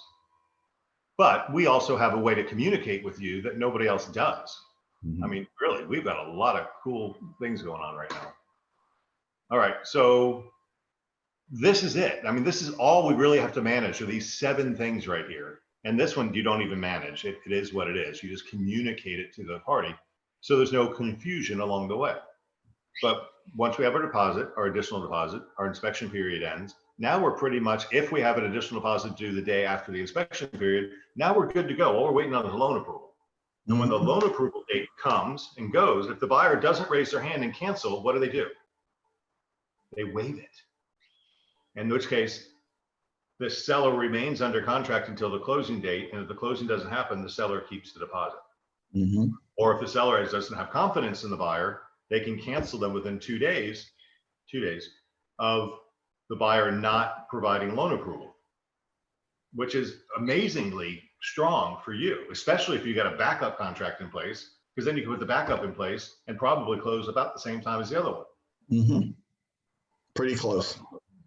But we also have a way to communicate with you that nobody else does. I mean, really, we've got a lot of cool things going on right now. All right, so this is it. I mean, this is all we really have to manage are these 7 things right here. And this one you don't even manage. It is what it is. You just communicate it to the party. So there's no confusion along the way. But once we have our deposit, our additional deposit, our inspection period ends. Now we're pretty much, if we have an additional deposit due the day after the inspection period, now we're good to go. All we're waiting on is loan approval. And when the loan approval date comes and goes, if the buyer doesn't raise their hand and cancel, what do? They waive it. In which case, the seller remains under contract until the closing date. And if the closing doesn't happen, the seller keeps the deposit. Or if the seller doesn't have confidence in the buyer, they can cancel them within 2 days of the buyer not providing loan approval, which is amazingly strong for you, especially if you got a backup contract in place, because then you can put the backup in place and probably close about the same time as the other one.
Pretty close.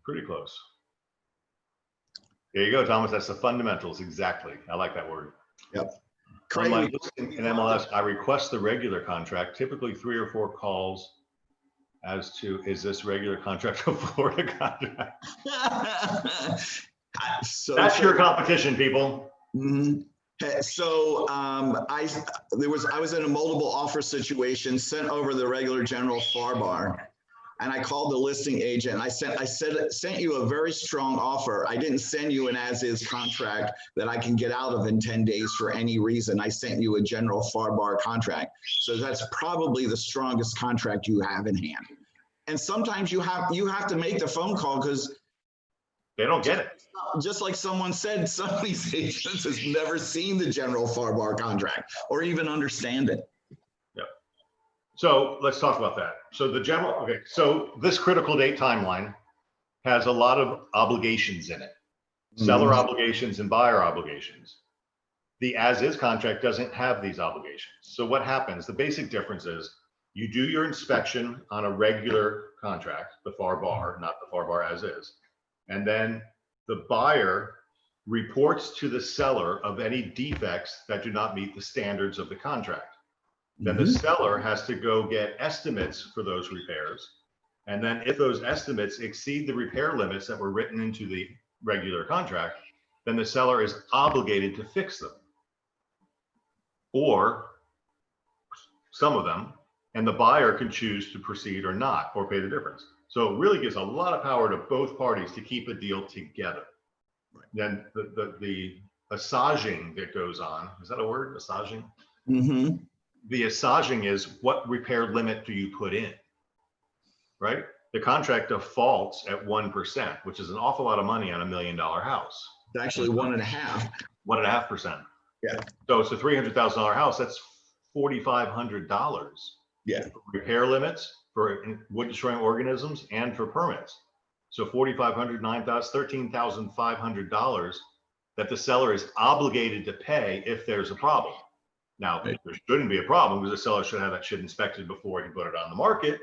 Pretty close. There you go, Thomas. That's the fundamentals. Exactly. I like that word.
Yep.
On my listing in MLS, I request the regular contract, typically 3 or 4 calls as to, is this regular contract a Florida contract?
So
that's your competition, people.
So I was in a multiple offer situation, sent over the regular general FAR bar, and I called the listing agent. I sent you a very strong offer. I didn't send you an as-is contract that I can get out of in 10 days for any reason. I sent you a general FAR bar contract. So that's probably the strongest contract you have in hand. And sometimes you have to make the phone call because
they don't get it.
Just like someone said, some of these agents has never seen the general FAR bar contract or even understand it.
Yep. So let's talk about that. So so this critical date timeline has a lot of obligations in it. Seller obligations and buyer obligations. The as-is contract doesn't have these obligations. So what happens? The basic difference is you do your inspection on a regular contract, the FAR bar, not the FAR bar as is. And then the buyer reports to the seller of any defects that do not meet the standards of the contract. Then the seller has to go get estimates for those repairs. And then if those estimates exceed the repair limits that were written into the regular contract, then the seller is obligated to fix them, or some of them, and the buyer can choose to proceed or not, or pay the difference. So it really gives a lot of power to both parties to keep a deal together. Right. Then the assaging that goes on, is that a word, assaging? The assaging is, what repair limit do you put in, right? The contract defaults at 1%, which is an awful lot of money on $1 million house.
It's actually 1.5.
1.5%.
Yeah.
So it's a $300,000 house. That's $4,500.
Yeah.
Repair limits for wood destroying organisms and for permits. So $4,500, $9,000, $13,500 that the seller is obligated to pay if there's a problem. Now, there shouldn't be a problem because the seller should have that shit inspected before he can put it on the market,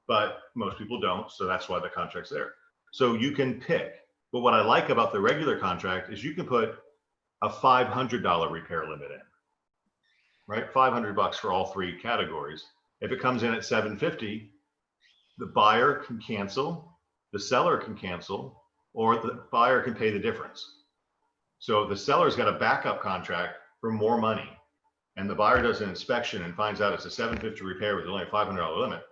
but most people don't. So that's why the contract's there. So you can pick. But what I like about the regular contract is you can put a $500 repair limit in, right? $500 for all 3 categories. If it comes in at $750, the buyer can cancel, the seller can cancel, or the buyer can pay the difference. So if the seller's got a backup contract for more money, and the buyer does an inspection and finds out it's a $750 repair with only a $500 limit,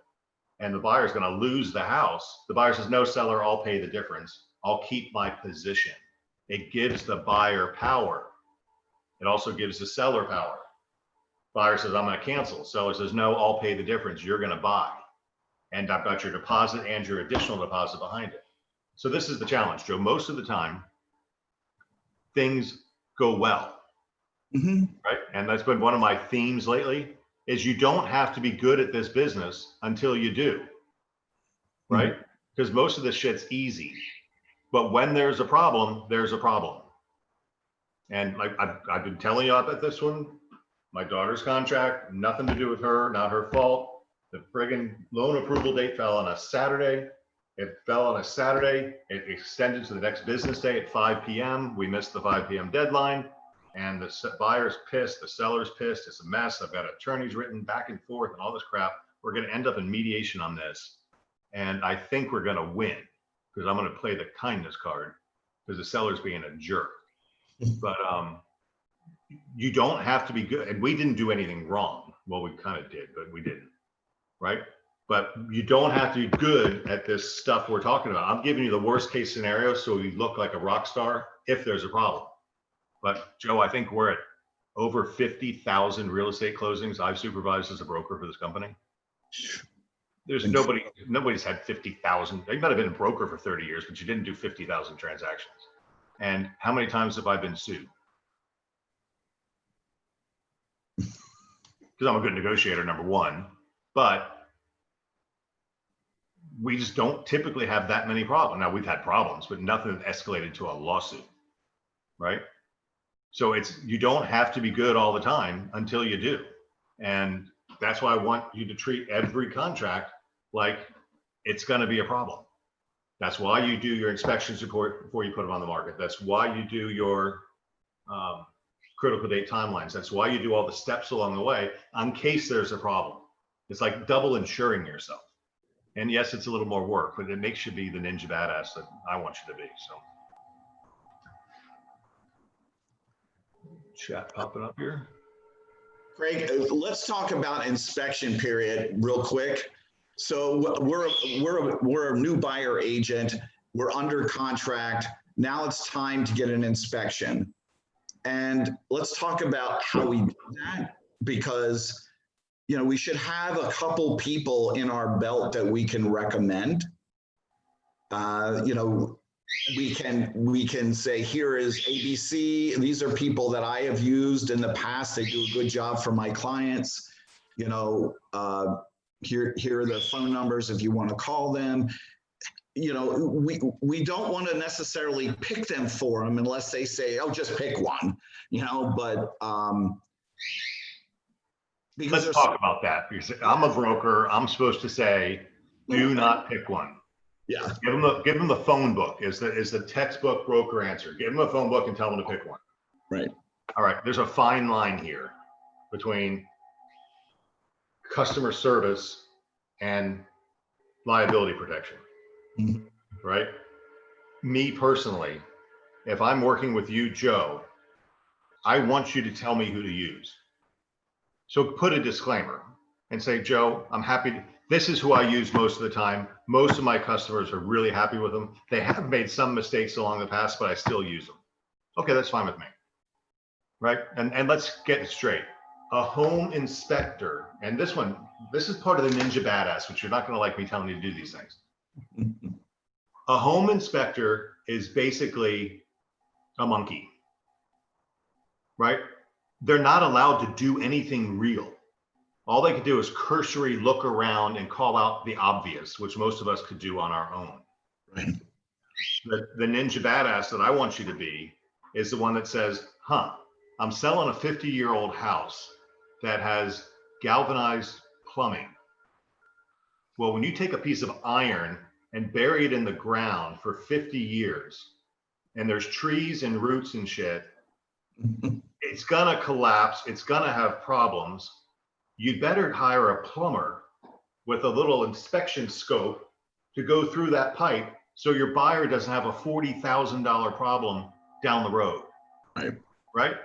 and the buyer's going to lose the house, the buyer says, no, seller, I'll pay the difference. I'll keep my position. It gives the buyer power. It also gives the seller power. Buyer says, I'm going to cancel. Seller says, no, I'll pay the difference. You're going to buy. And I've got your deposit and your additional deposit behind it. So this is the challenge, Joe. Most of the time, things go well. Right? And that's been one of my themes lately, is you don't have to be good at this business until you do. Right? Because most of this shit's easy. But when there's a problem, there's a problem. And like I've been telling you about this one, my daughter's contract, nothing to do with her, not her fault. The friggin' loan approval date fell on a Saturday. It fell on a Saturday. It extended to the next business day at 5 p.m. We missed the 5 p.m. deadline. And the buyer's pissed, the seller's pissed. It's a mess. I've got attorneys written back and forth and all this crap. We're going to end up in mediation on this. And I think we're going to win because I'm going to play the kindness card because the seller's being a jerk. But you don't have to be good. And we didn't do anything wrong. Well, we kind of did, but we didn't. Right? But you don't have to be good at this stuff we're talking about. I'm giving you the worst case scenario so you look like a rock star if there's a problem. But Joe, I think we're at over 50,000 real estate closings I've supervised as a broker for this company. There's nobody's had 50,000. You might have been a broker for 30 years, but you didn't do 50,000 transactions. And how many times have I been sued? Because I'm a good negotiator, number one, but we just don't typically have that many problems. Now we've had problems, but nothing escalated to a lawsuit, right? So you don't have to be good all the time until you do. And that's why I want you to treat every contract like it's going to be a problem. That's why you do your inspections report before you put them on the market. That's why you do your critical date timelines. That's why you do all the steps along the way in case there's a problem. It's like double insuring yourself. And yes, it's a little more work, but it makes you be the ninja badass that I want you to be. So. Chat popping up here.
Craig, let's talk about inspection period real quick. So we're a new buyer agent. We're under contract. Now it's time to get an inspection. And let's talk about how we do that, because we should have a couple people in our belt that we can recommend. We can say, here is ABC. These are people that I have used in the past. They do a good job for my clients. Here are the phone numbers if you want to call them. We don't want to necessarily pick them for them unless they say, oh, just pick one, but because
let's talk about that, because I'm a broker. I'm supposed to say, do not pick one.
Yeah.
Give them the phone book is the textbook broker answer. Give them a phone book and tell them to pick one.
Right.
All right. There's a fine line here between customer service and liability protection. Mm-hmm. Right. Me personally, if I'm working with you, Joe, I want you to tell me who to use. So put a disclaimer and say, Joe, I'm happy to. This is who I use most of the time. Most of my customers are really happy with them. They have made some mistakes along the past, but I still use them. Okay, that's fine with me. Right? And let's get it straight. A home inspector, and this is part of the ninja badass, which you're not going to like me telling you to do these things. A home inspector is basically a monkey. Right? They're not allowed to do anything real. All they could do is cursory look around and call out the obvious, which most of us could do on our own.
Right.
The ninja badass that I want you to be is the one that says, I'm selling a 50-year-old house that has galvanized plumbing. Well, when you take a piece of iron and bury it in the ground for 50 years, and there's trees and roots and shit, it's gonna collapse, it's gonna have problems. You'd better hire a plumber with a little inspection scope to go through that pipe so your buyer doesn't have a $40,000 problem down the road.
Right.
Right?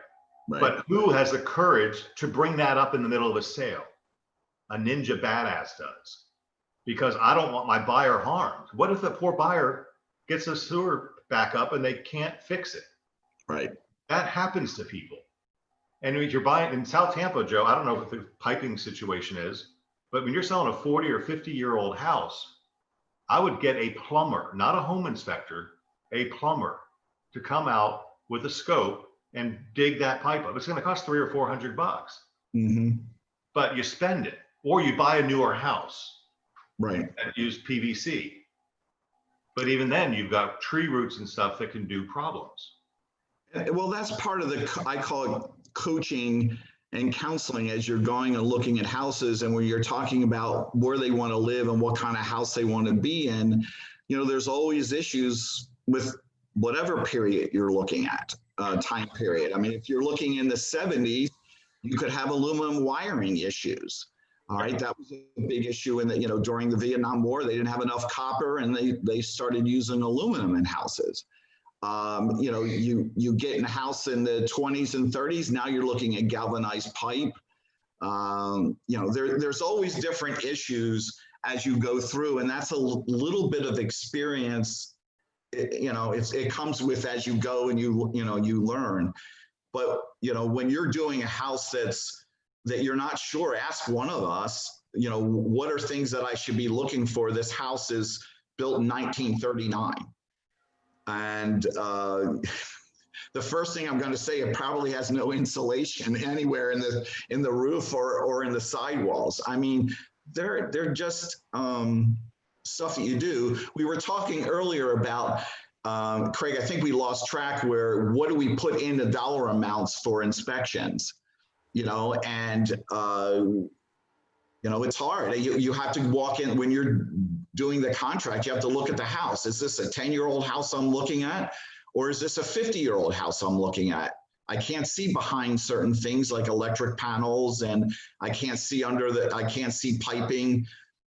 But who has the courage to bring that up in the middle of a sale? A ninja badass does. Because I don't want my buyer harmed. What if the poor buyer gets a sewer back up and they can't fix it?
Right.
That happens to people. And when you're buying in South Tampa, Joe, I don't know what the piping situation is, but when you're selling a 40 or 50-year-old house, I would get a plumber, not a home inspector, a plumber to come out with a scope and dig that pipe up. It's going to cost $300 or $400.
Mm-hmm.
But you spend it, or you buy a newer house.
Right.
And use PVC. But even then, you've got tree roots and stuff that can do problems.
Well, that's part of I call it coaching and counseling as you're going and looking at houses, and when you're talking about where they want to live and what kind of house they want to be in, there's always issues with whatever period you're looking at, time period. I mean, if you're looking in the 70s, you could have aluminum wiring issues. All right, that was a big issue in the, during the Vietnam War. They didn't have enough copper, and they started using aluminum in houses. You get in a house in the 20s and 30s. Now you're looking at galvanized pipe. There's always different issues as you go through, and that's a little bit of experience. It comes with as you go and you learn. But when you're doing a house that you're not sure, ask one of us. What are things that I should be looking for? This house is built in 1939. And the first thing I'm going to say, it probably has no insulation anywhere in the roof or in the sidewalls. I mean, they're just stuff that you do. We were talking earlier about, Craig, I think we lost track where what do we put in the dollar amounts for inspections, and it's hard. You have to walk in when you're doing the contract. You have to look at the house. Is this a 10-year-old house I'm looking at, or is this a 50-year-old house I'm looking at? I can't see behind certain things like electric panels, and I can't see I can't see piping.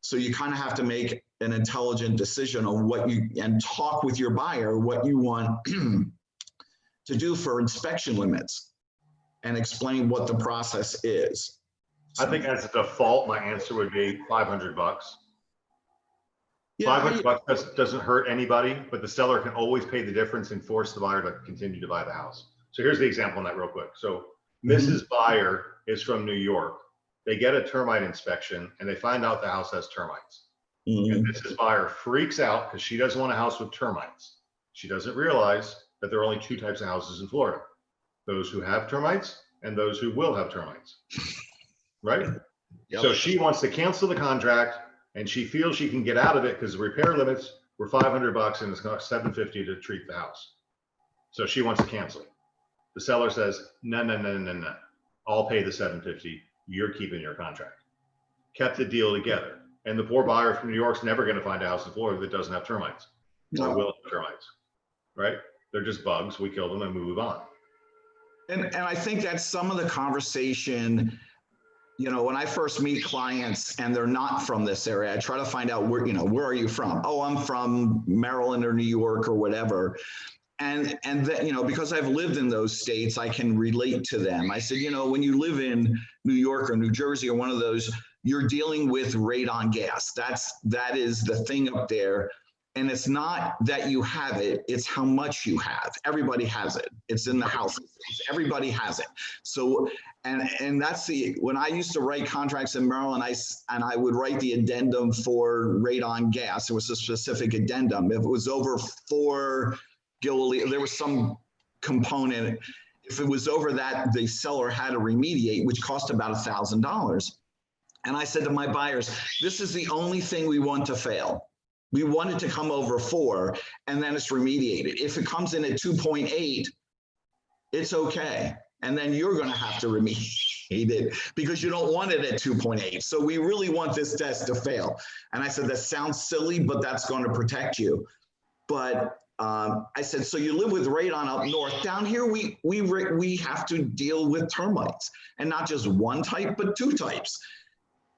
So you kind of have to make an intelligent decision on and talk with your buyer what you want to do for inspection limits, and explain what the process is.
I think as a default, my answer would be $500.
Yeah,
$500 doesn't hurt anybody, but the seller can always pay the difference and force the buyer to continue to buy the house. So here's the example on that real quick. So Mrs. Buyer is from New York. They get a termite inspection and they find out the house has termites. And Mrs. Buyer freaks out because she doesn't want a house with termites. She doesn't realize that there are only two types of houses in Florida: those who have termites and those who will have termites. Right? Yep. So she wants to cancel the contract, and she feels she can get out of it because the repair limits were $500 and it's cost $750 to treat the house. So she wants to cancel it. The seller says, no. I'll pay the $750. You're keeping your contract. Kept the deal together. And the poor buyer from New York's never going to find a house in Florida that doesn't have termites. No. Or will have termites, right? They're just bugs. We kill them and move on.
And I think that's some of the conversation. When I first meet clients and they're not from this area, I try to find out where are you from? Oh, I'm from Maryland or New York or whatever. And then, because I've lived in those states, I can relate to them. I said, when you live in New York or New Jersey or one of those, you're dealing with radon gas. That is the thing up there. And it's not that you have it, it's how much you have. Everybody has it. It's in the house. Everybody has it. So, and that's when I used to write contracts in Maryland, I would write the addendum for radon gas. It was a specific addendum. If it was over 4 gilli, there was some component. If it was over that, the seller had to remediate, which cost about $1,000. And I said to my buyers, this is the only thing we want to fail. We want it to come over 4, and then it's remediated. If it comes in at 2.8, it's okay. And then you're going to have to remediate it because you don't want it at 2.8. So we really want this test to fail. And I said, that sounds silly, but that's going to protect you. But I said, so you live with radon up north. Down here, we have to deal with termites, and not just one type, but 2 types.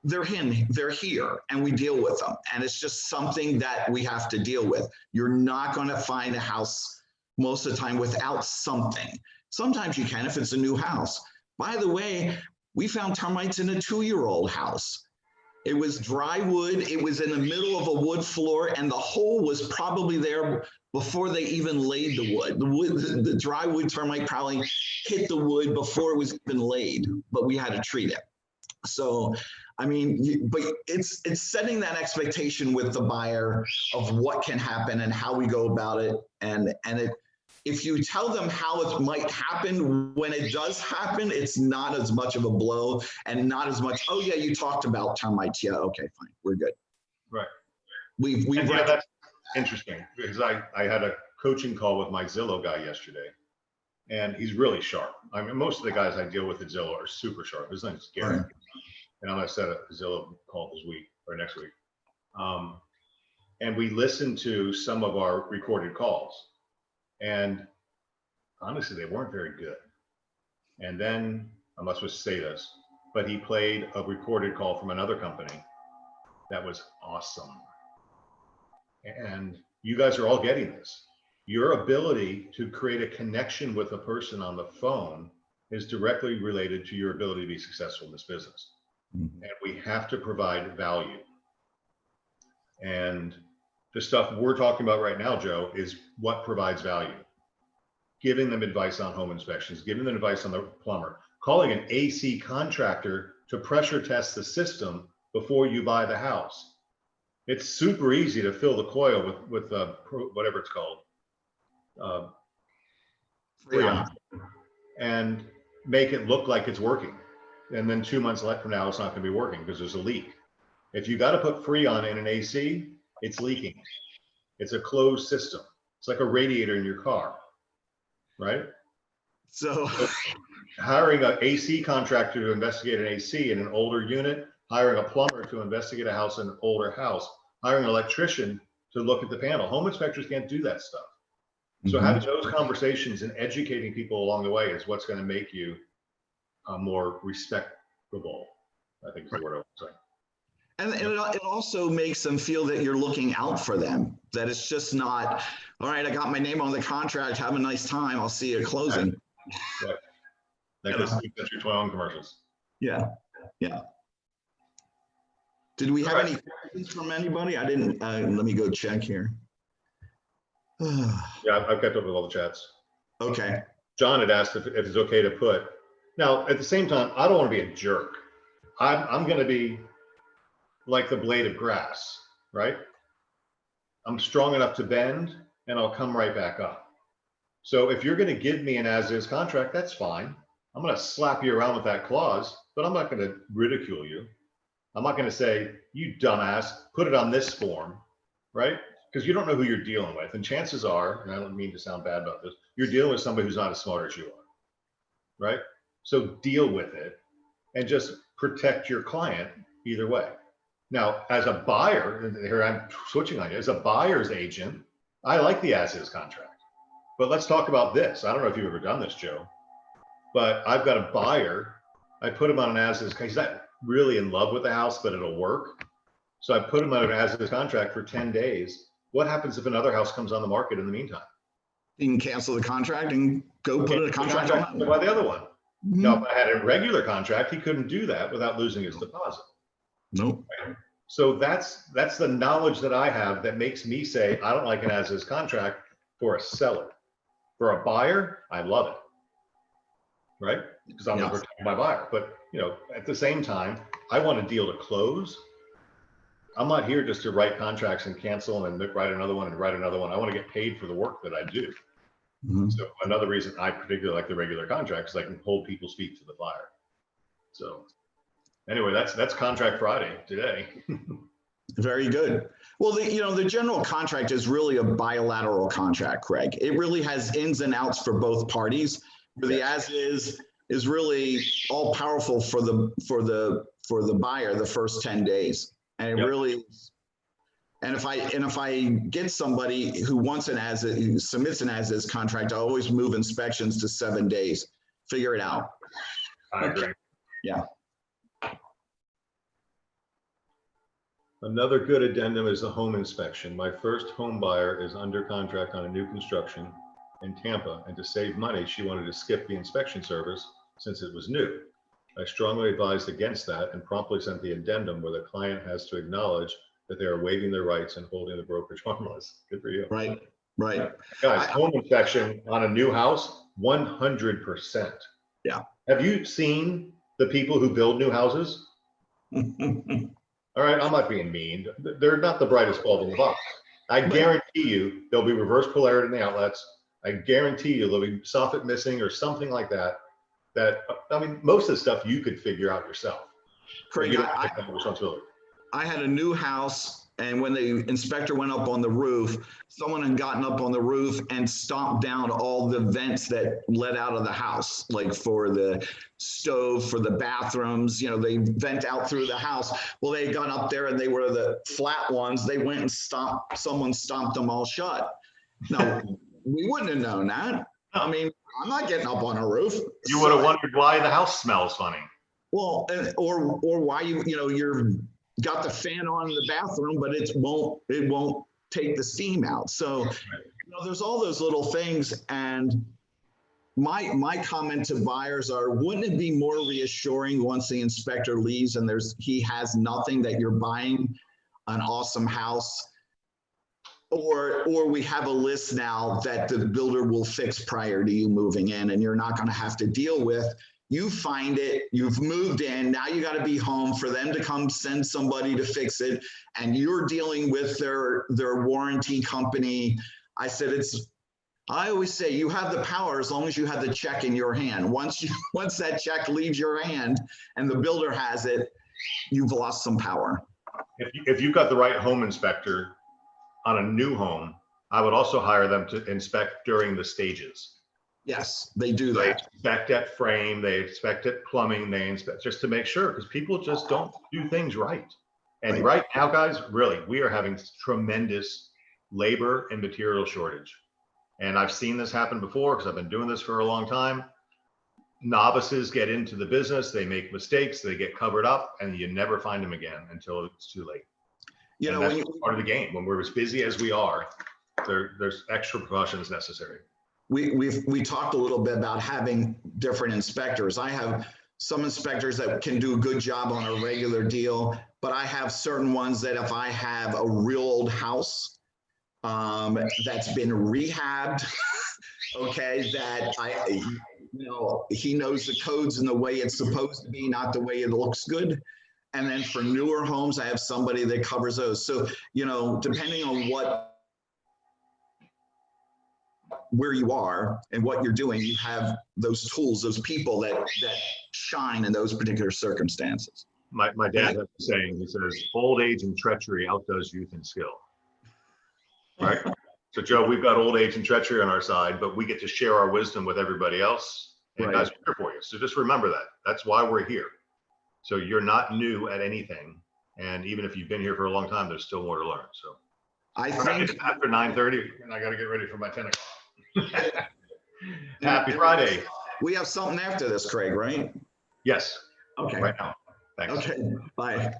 They're here, and we deal with them. And it's just something that we have to deal with. You're not going to find a house most of the time without something. Sometimes you can if it's a new house. By the way, we found termites in a 2-year-old house. It was dry wood. It was in the middle of a wood floor, and the hole was probably there before they even laid the wood. The dry wood termite probably hit the wood before it was even laid, but we had to treat it. So, I mean, but it's setting that expectation with the buyer of what can happen and how we go about it. And if you tell them how it might happen, when it does happen, it's not as much of a blow and not as much, oh yeah, you talked about termites. Yeah, okay, fine, we're good.
Right.
We've
interesting because I had a coaching call with my Zillow guy yesterday, and he's really sharp. I mean, most of the guys I deal with at Zillow are super sharp. His name's Gary,
Right.
and I'm gonna set a Zillow call this week or next week. And we listened to some of our recorded calls, and honestly, they weren't very good. And then I'm not supposed to say this, but he played a recorded call from another company that was awesome. And you guys are all getting this. Your ability to create a connection with a person on the phone is directly related to your ability to be successful in this business.
Mhm.
And we have to provide value. And the stuff we're talking about right now, Joe, is what provides value. Giving them advice on home inspections, giving them advice on the plumber, calling an AC contractor to pressure test the system before you buy the house. It's super easy to fill the coil with whatever it's called, Freon, and make it look like it's working. And then 2 months from now, it's not going to be working because there's a leak. If you got to put Freon in an AC, it's leaking. It's a closed system. It's like a radiator in your car, right?
So
hiring an AC contractor to investigate an AC in an older unit, hiring a plumber to investigate a house in an older house, hiring an electrician to look at the panel. Home inspectors can't do that stuff. So having those conversations and educating people along the way is what's going to make you more respectable, I think is the word I would say.
And it also makes them feel that you're looking out for them, that it's just not, all right, I got my name on the contract, have a nice time, I'll see you at closing.
Right. Like those Century 21 commercials.
Yeah, yeah. Did we have any questions from anybody? I didn't, let me go check here.
Yeah, I've kept up with all the chats.
Okay.
John had asked if it's okay to put. Now, at the same time, I don't want to be a jerk. I'm going to be like the blade of grass, right? I'm strong enough to bend and I'll come right back up. So if you're going to give me an as-is contract, that's fine. I'm going to slap you around with that clause, but I'm not going to ridicule you. I'm not going to say, you dumbass, put it on this form, right? Because you don't know who you're dealing with. And chances are, and I don't mean to sound bad about this, you're dealing with somebody who's not as smart as you are, right? So deal with it and just protect your client either way. Now, as a buyer, and here I'm switching on you, as a buyer's agent, I like the as-is contract. But let's talk about this. I don't know if you've ever done this, Joe, but I've got a buyer. I put him on an as-is. He's not really in love with the house, but it'll work. So I put him on an as-is contract for 10 days. What happens if another house comes on the market in the meantime?
You can cancel the contract and go put a contract on
by the other one.
Mm-hmm.
Now, if I had a regular contract, he couldn't do that without losing his deposit.
Nope.
So that's the knowledge that I have that makes me say I don't like an as-is contract for a seller. For a buyer, I love it, right? Because I'm going to protect my buyer. But at the same time, I want a deal to close. I'm not here just to write contracts and cancel and write another one and write another one. I want to get paid for the work that I do. Mm-hmm. So another reason I particularly like the regular contracts is I can hold people's feet to the fire. So anyway, that's Contract Friday today.
Very good. Well, the general contract is really a bilateral contract, Craig. It really has ins and outs for both parties. But the as-is is really all powerful for the buyer the first 10 days. And it really, and if I get somebody who wants who submits an as-is contract, I always move inspections to 7 days. Figure it out.
I agree.
Yeah.
Another good addendum is the home inspection. My first home buyer is under contract on a new construction in Tampa, and to save money, she wanted to skip the inspection service since it was new. I strongly advised against that and promptly sent the addendum where the client has to acknowledge that they are waiving their rights and holding the brokerage harmless. Good for you.
Right.
Guys, home inspection on a new house, 100%.
Yeah.
Have you seen the people who build new houses? All right, I'm not being mean. They're not the brightest bulb in the box. I guarantee you there'll be reverse polarity in the outlets. I guarantee you there'll be soffit missing or something like that. I mean, most of the stuff you could figure out yourself.
Craig,
you don't have responsibility.
I had a new house And when the inspector went up on the roof, someone had gotten up on the roof and stomped down all the vents that led out of the house, like for the stove, for the bathrooms, you know, they vent out through the house. Well, they had gone up there and they were the flat ones. They went and someone stomped them all shut. No, we wouldn't have known that. I mean, I'm not getting up on a roof.
You would have wondered why the house smells funny.
Well, or why you're got the fan on in the bathroom, but it won't take the steam out. So, there's all those little things. And my comment to buyers are, wouldn't it be more reassuring once the inspector leaves and he has nothing, that you're buying an awesome house? Or we have a list now that the builder will fix prior to you moving in, and you're not going to have to deal with. You find it, you've moved in, now you got to be home for them to come send somebody to fix it, and you're dealing with their warranty company. I always say you have the power as long as you have the check in your hand. Once that check leaves your hand and the builder has it, you've lost some power.
If you've got the right home inspector on a new home, I would also hire them to inspect during the stages.
Yes, they do
They
that.
inspect at frame, they inspect at plumbing, they inspect just to make sure, because people just don't do things right. And right now, guys, really, we are having tremendous labor and material shortage. And I've seen this happen before because I've been doing this for a long time. Novices get into the business, they make mistakes, they get covered up, and you never find them again until it's too late. You know, that's part of the game. When we're as busy as we are, there's extra precautions necessary.
We talked a little bit about having different inspectors. I have some inspectors that can do a good job on a regular deal, but I have certain ones that if I have a real old house that's been rehabbed, okay, that he knows the codes and the way it's supposed to be, not the way it looks good. And then for newer homes, I have somebody that covers those. So, depending on where you are and what you're doing, you have those tools, those people that shine in those particular circumstances.
My dad has a saying, he says, old age and treachery outdoes youth and skill. Right? So Joe, we've got old age and treachery on our side, but we get to share our wisdom with everybody else. And guys, we're here for you. So just remember that. That's why we're here. So you're not new at anything. And even if you've been here for a long time, there's still more to learn. So
I think
after 9:30, and I got to get ready for my 10 o'clock. Happy Friday.
We have something after this, Craig, right?
Yes.
Okay.
Right now. Thanks.
Okay. Bye.